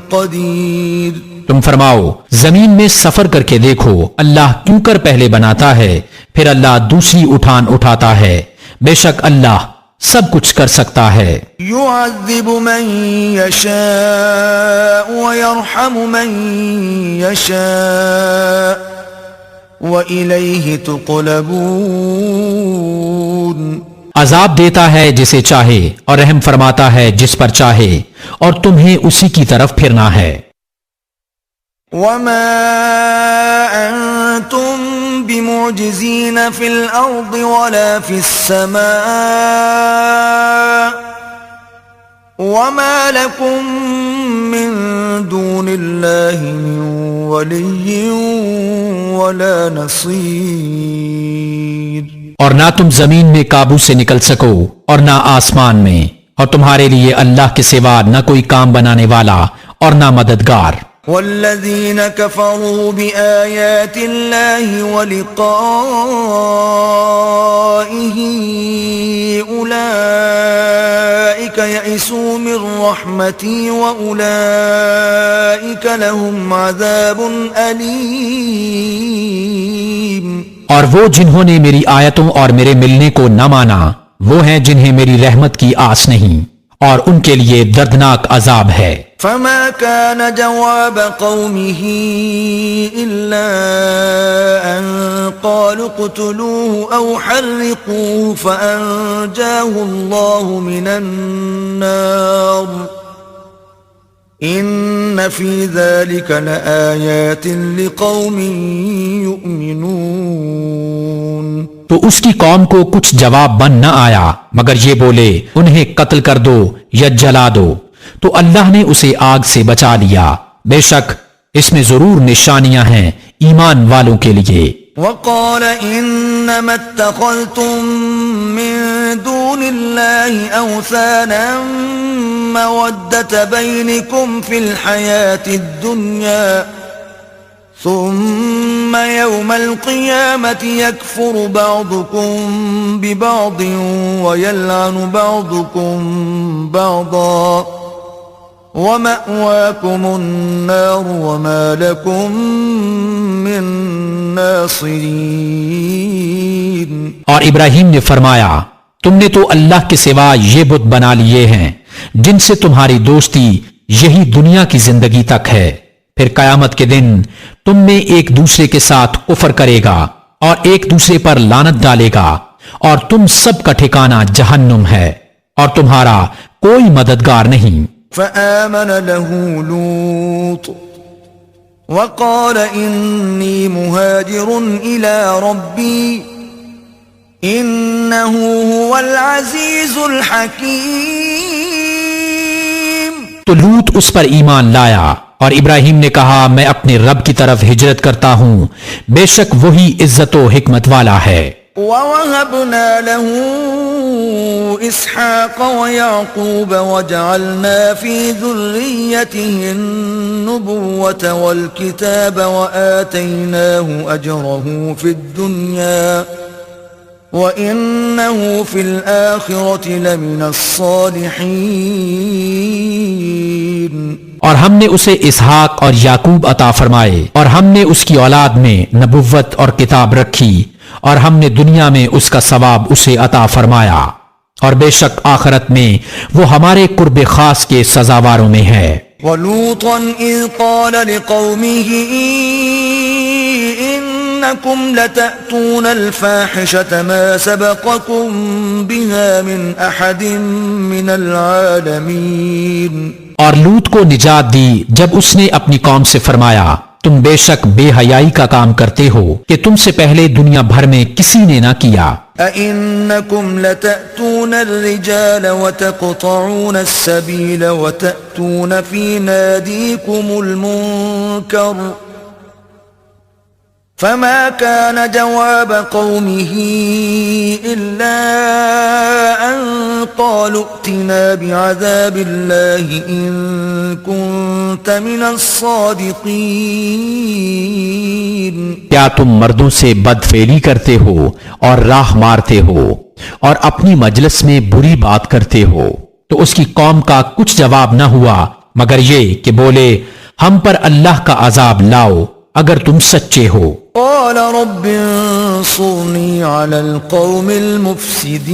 قدیر۔ تم فرماؤ زمین میں سفر کر کے دیکھو اللہ کیوں کر پہلے بناتا ہے پھر اللہ دوسری اٹھان اٹھاتا ہے، بے شک اللہ سب کچھ کر سکتا ہے۔ يعذب من يشاء ويرحم من يشاء وإليه تقلبون۔ عذاب دیتا ہے جسے چاہے اور رحم فرماتا ہے جس پر چاہے اور تمہیں اسی کی طرف پھرنا ہے۔ وما أنتم بمعجزين في الأرض ولا في السماء وما لكم من دون الله من ولي ولا نصير۔ اور نہ تم زمین میں قابو سے نکل سکو اور نہ آسمان میں، اور تمہارے لیے اللہ کے سوا نہ کوئی کام بنانے والا اور نہ مددگار۔ والذین کفروا بآیات اللہ ولقائہ اولئک یئسوا من رحمتی واولئک لهم عذاب علیم۔ اور وہ جنہوں نے میری آیتوں اور میرے ملنے کو نہ مانا وہ ہیں جنہیں میری رحمت کی آس نہیں، اور ان کے لیے دردناک عذاب ہے۔ فما كان جواب قومه إلا أن قالوا اقتلوه أو حرقوه فأنجاه الله من النار إن في ذلك لآيات لقوم يؤمنون۔ تو اس کی قوم کو کچھ جواب بن نہ آیا مگر یہ بولے انہیں قتل کر دو یا جلا دو، تو اللہ نے اسے آگ سے بچا لیا، بے شک اس میں ضرور نشانیاں ہیں ایمان والوں کے لیے۔ وقال انما اتخذتم من دون الله اوثانا مودة بينكم في الحياة الدنيا ثم يوم القيامة يكفر بعضكم ببعض ويلعن بعضكم بعضا ومأواكم النار وما لكم من ناصرين۔ اور ابراہیم نے فرمایا تم نے تو اللہ کے سوا یہ بت بنا لیے ہیں جن سے تمہاری دوستی یہی دنیا کی زندگی تک ہے، پھر قیامت کے دن تم میں ایک دوسرے کے ساتھ کفر کرے گا اور ایک دوسرے پر لعنت ڈالے گا، اور تم سب کا ٹھکانہ جہنم ہے اور تمہارا کوئی مددگار نہیں۔ فآمن له لوط وقال إني مهاجر إلى ربي إنه هو العزيز الحكيم۔ تو لوط اس پر ایمان لایا اور ابراہیم نے کہا میں اپنے رب کی طرف ہجرت کرتا ہوں، بے شک وہی عزت و حکمت والا ہے۔ وَوَهَبْنَا لَهُ إِسْحَاقَ وَيَعْقُوبَ وَجَعَلْنَا فِي ذُرِّيَّتِهِ النُّبُوَّةَ وَالْكِتَابَ وَآتَيْنَاهُ أَجْرَهُ فِي الدُّنْيَا وَإِنَّهُ فِي الْآخِرَةِ لَمِنَ الصَّالِحِينَ۔ اور ہم نے اسے اسحاق اور یعقوب عطا فرمائے اور ہم نے اس کی اولاد میں نبوت اور کتاب رکھی اور ہم نے دنیا میں اس کا ثواب اسے عطا فرمایا، اور بے شک آخرت میں وہ ہمارے قرب خاص کے سزاواروں میں ہے۔ وَلُوطًا إِذْ قَالَ لِقَوْمِهِ إِنَّكُمْ لَتَأْتُونَ الْفَاحِشَةَ مَا سَبَقَكُمْ بِهَا مِنْ أَحَدٍ مِنَ الْعَالَمِينَ۔ اور لوط کو نجات دی جب اس نے اپنی قوم سے فرمایا تم بے شک بے حیائی کا کام کرتے ہو کہ تم سے پہلے دنیا بھر میں کسی نے نہ کیا۔ أَإِنَّكُمْ لَتَأْتُونَ الرِّجَالَ وَتَقْطَعُونَ السَّبِيلَ وَتَأْتُونَ فِي نَادِيكُمُ الْمُنكَرَ فما كان جواب قومه إلا أن قالوا ائتنا بعذاب الله إن كنت من الصادقين. کیا تم مردوں سے بدفعلی کرتے ہو اور راہ مارتے ہو اور اپنی مجلس میں بری بات کرتے ہو؟ تو اس کی قوم کا کچھ جواب نہ ہوا مگر یہ کہ بولے ہم پر اللہ کا عذاب لاؤ اگر تم سچے ہو. قال رب انصرني على القوم المفسدين.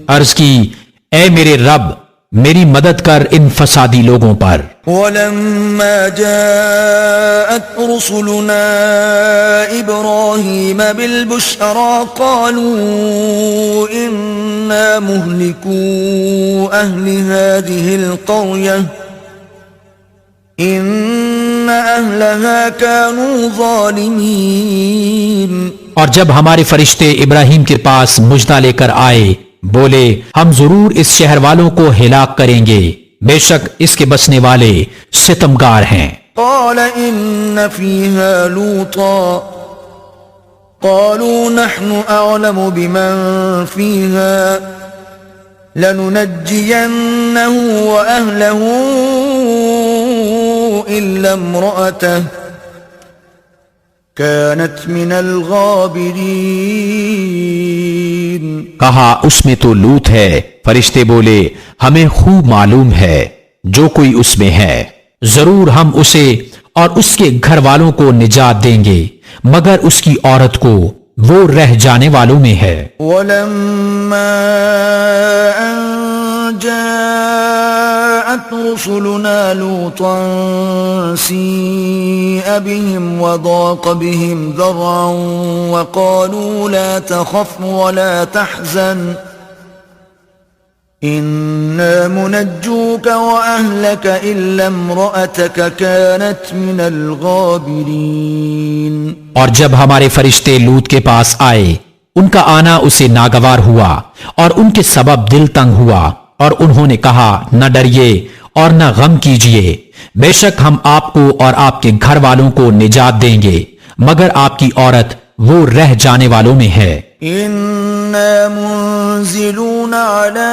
عرض کی اے میرے رب میری مدد کر ان فسادی لوگوں پر. ولما جاءت رسلنا إبراهيم بالبشرى قالوا إنا مهلكو أهل هذه القرية إن أهلها كانوا ظالمين. اور جب ہمارے فرشتے ابراہیم کے پاس مژدہ لے کر آئے بولے ہم ضرور اس شہر والوں کو ہلاک کریں گے بے شک اس کے بسنے والے ستمگار ہیں. قال إن فيها لوطا قالوا نحن أعلم بمن فيها لننجينه وأهله إلا امرأته كانت من الغابرين. کہا اس میں تو لوط ہے. فرشتے بولے ہمیں خوب معلوم ہے جو کوئی اس میں ہے ضرور ہم اسے اور اس کے گھر والوں کو نجات دیں گے مگر اس کی عورت کو وہ رہ جانے والوں میں ہے. ولما أن جاءت رسلنا لوطا سيء بهم وضاق بهم ذرعا وقالوا لا تخف ولا تحزن إنا منجوك وأهلك إلا امرأتك كانت من الغابرين. اور جب ہمارے فرشتے لوط کے پاس آئے ان کا آنا اسے ناگوار ہوا اور ان کے سبب دل تنگ ہوا اور انہوں نے کہا نہ ڈریے اور نہ غم کیجئے بے شک ہم آپ کو اور آپ کے گھر والوں کو نجات دیں گے مگر آپ کی عورت وہ رہ جانے والوں میں ہے. إنا منزلون على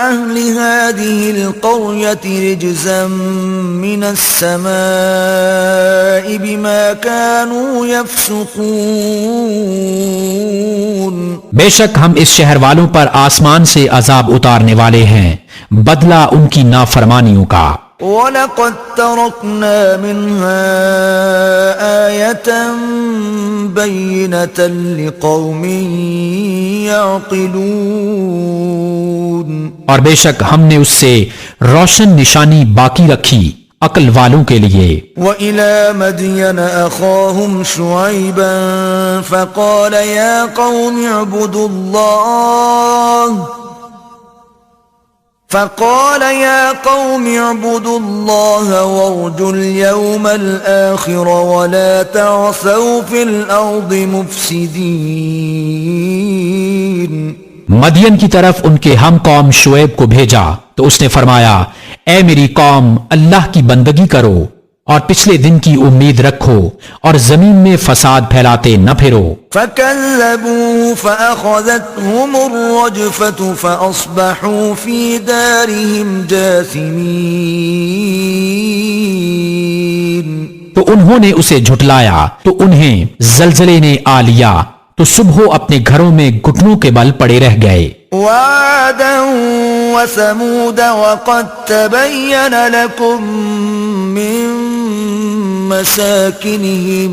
أهل هذه القرية رجزا من السماء بما كانوا يفسقون. بے شک ہم اس شہر والوں پر آسمان سے عذاب اتارنے والے ہیں بدلہ ان کی نافرمانیوں کا. وَلَقَدْ تَرَكْنَا مِنْهَا آيَةً بَيِّنَةً لِقَوْمٍ يَعْقِلُونَ. اور بے شک ہم نے اس سے روشن نشانی باقی رکھی عقل والوں کے لیے. وَإِلَى مَدْيَنَ أَخَاهُمْ شُعَيْبًا فَقَالَ يَا قَوْمِ اعْبُدُوا اللَّهَ وَارْجُوا الْيَوْمَ الْآخِرَ وَلَا تَعْثَوْا فِي الْأَرْضِ مُفْسِدِينَ. مدین کی طرف ان کے ہم قوم شعیب کو بھیجا تو اس نے فرمایا اے میری قوم اللہ کی بندگی کرو اور پچھلے دن کی امید رکھو اور زمین میں فساد پھیلاتے نہ پھرو. فَكَذَّبُوهُ فَأَخَذَتْهُمُ الرَّجْفَةُ فَأَصْبَحُوا فِي دَارِهِمْ جَاثِمِينَ. تو انہوں نے اسے جھٹلایا تو انہیں زلزلے نے آ لیا تو صبح اپنے گھروں میں گھٹنوں کے بل پڑے رہ گئے. وَعَادًا وَثَمُودَ وَقَدْ تَبَيَّنَ لَكُم مِّن مَّسَاكِنِهِمْ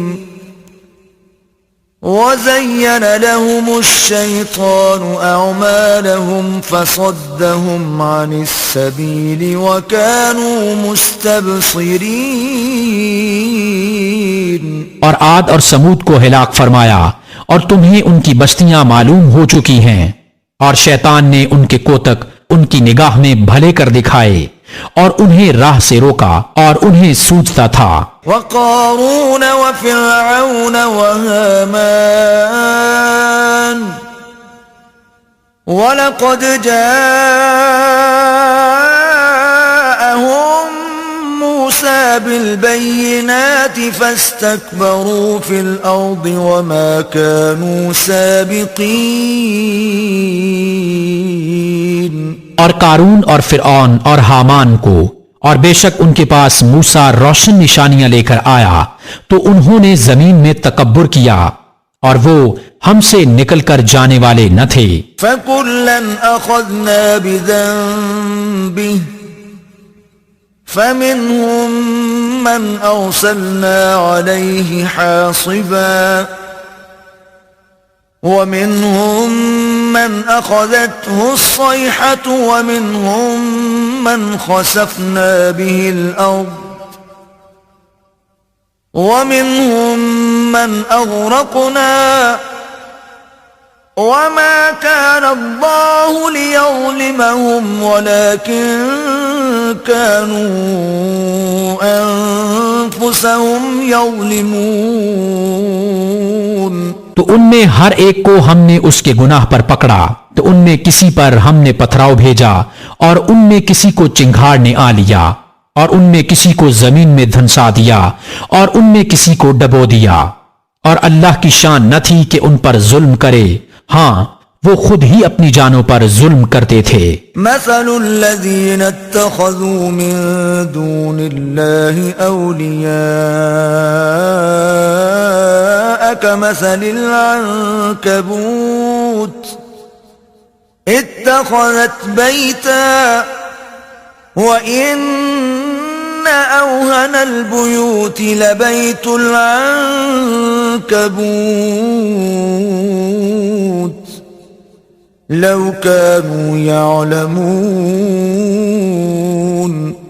وَزَيَّنَ لَهُمُ الشَّيْطَانُ أَعْمَالَهُمْ فَصَدَّهُمْ عَنِ السَّبِيلِ وَكَانُوا مُسْتَبْصِرِينَ. اور عاد اور سمود کو ہلاک فرمایا اور تمہیں ان کی بستیاں معلوم ہو چکی ہیں اور شیطان نے ان کے کوتک ان کی نگاہ میں بھلے کر دکھائے اور انہیں راہ سے روکا اور انہیں سوچتا تھا. وَقَارُونَ وَفِرْعَوْنَ وَهَامَانَ وَلَقَدْ جَاءَهُم مُوسَىٰ عيسى بالبينات فاستكبروا في الأرض وما كانوا سابقين اور قارون اور فرعون اور حامان کو، اور بے شک ان کے پاس موسیٰ روشن نشانیاں لے کر آیا تو انہوں نے زمین میں تکبر کیا، اور وہ ہم سے نکل کر جانے والے نہ تھے۔ فَكُلًّا أَخَذْنَا بِذَنبِهِ فَمِنْهُمْ مَنْ أَرْسَلْنَا عَلَيْهِ حَاصِبًا وَمِنْهُمْ مَنْ أَخَذَتْهُ الصَّيْحَةُ وَمِنْهُمْ مَنْ خَسَفْنَا بِهِ الْأَرْضَ وَمِنْهُمْ مَنْ أَغْرَقْنَا وَمَا كَانَ اللَّهُ لِيَظْلِمَهُمْ وَلَكِنْ كَانُوا أَنفُسَهُمْ يَظْلِمُونَ تو ان میں ہر ایک کو ہم نے اس کے گناہ پر پکڑا، تو ان میں کسی پر ہم نے پتھراؤ بھیجا، اور ان میں کسی کو چنگھاڑ نے آ لیا، اور ان میں کسی کو زمین میں دھنسا دیا، اور ان میں کسی کو ڈبو دیا، اور اللہ کی شان نہ تھی کہ ان پر ظلم کرے، ہاں وہ خود ہی اپنی جانوں پر ظلم کرتے تھے۔ مثل الذين اتخذوا من دون الله أولياء كمثل العنكبوت اتخذت بيتا وإن أوهن البيوت لبيت العنكبوت لو كانوا يعلمون۔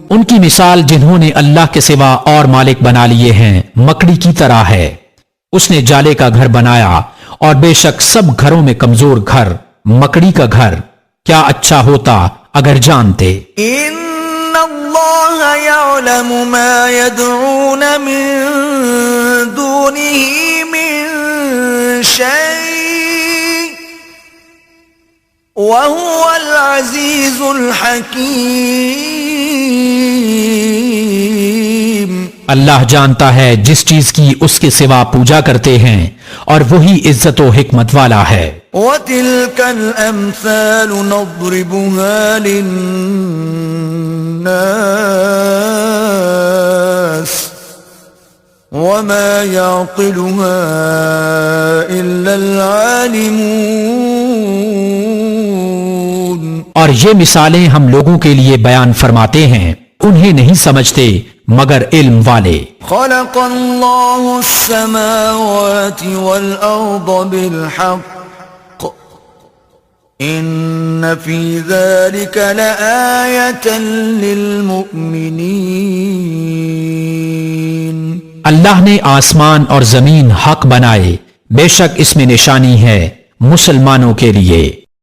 ان کی مثال جنہوں نے اللہ کے سوا اور مالک بنا لیے ہیں مکڑی کی طرح ہے، اس نے جالے کا گھر بنایا، اور بے شک سب گھروں میں کمزور گھر مکڑی کا گھر، کیا اچھا ہوتا اگر جانتے۔ ان اللہ یعلم ما يدعون من دونه من شيء وهو العزیز الحکیم۔ اللہ جانتا ہے جس چیز کی اس کے سوا پوجا کرتے ہیں، اور وہی عزت و حکمت والا ہے۔ وَتِلْكَ الْأَمْثَالُ نَضْرِبُهَا لِلنَّاسِ وَمَا يَعْقِلُهَا إِلَّا الْعَالِمُونَ۔ اور یہ مثالیں ہم لوگوں کے لیے بیان فرماتے ہیں، انہیں نہیں سمجھتے مگر علم والے۔ خلق اللہ السماوات والأرض بالحق ان فی ذلك لآیة للمؤمنین۔ اللہ نے آسمان اور زمین حق بنائے، بے شک اس میں نشانی ہے مسلمانوں کے لیے۔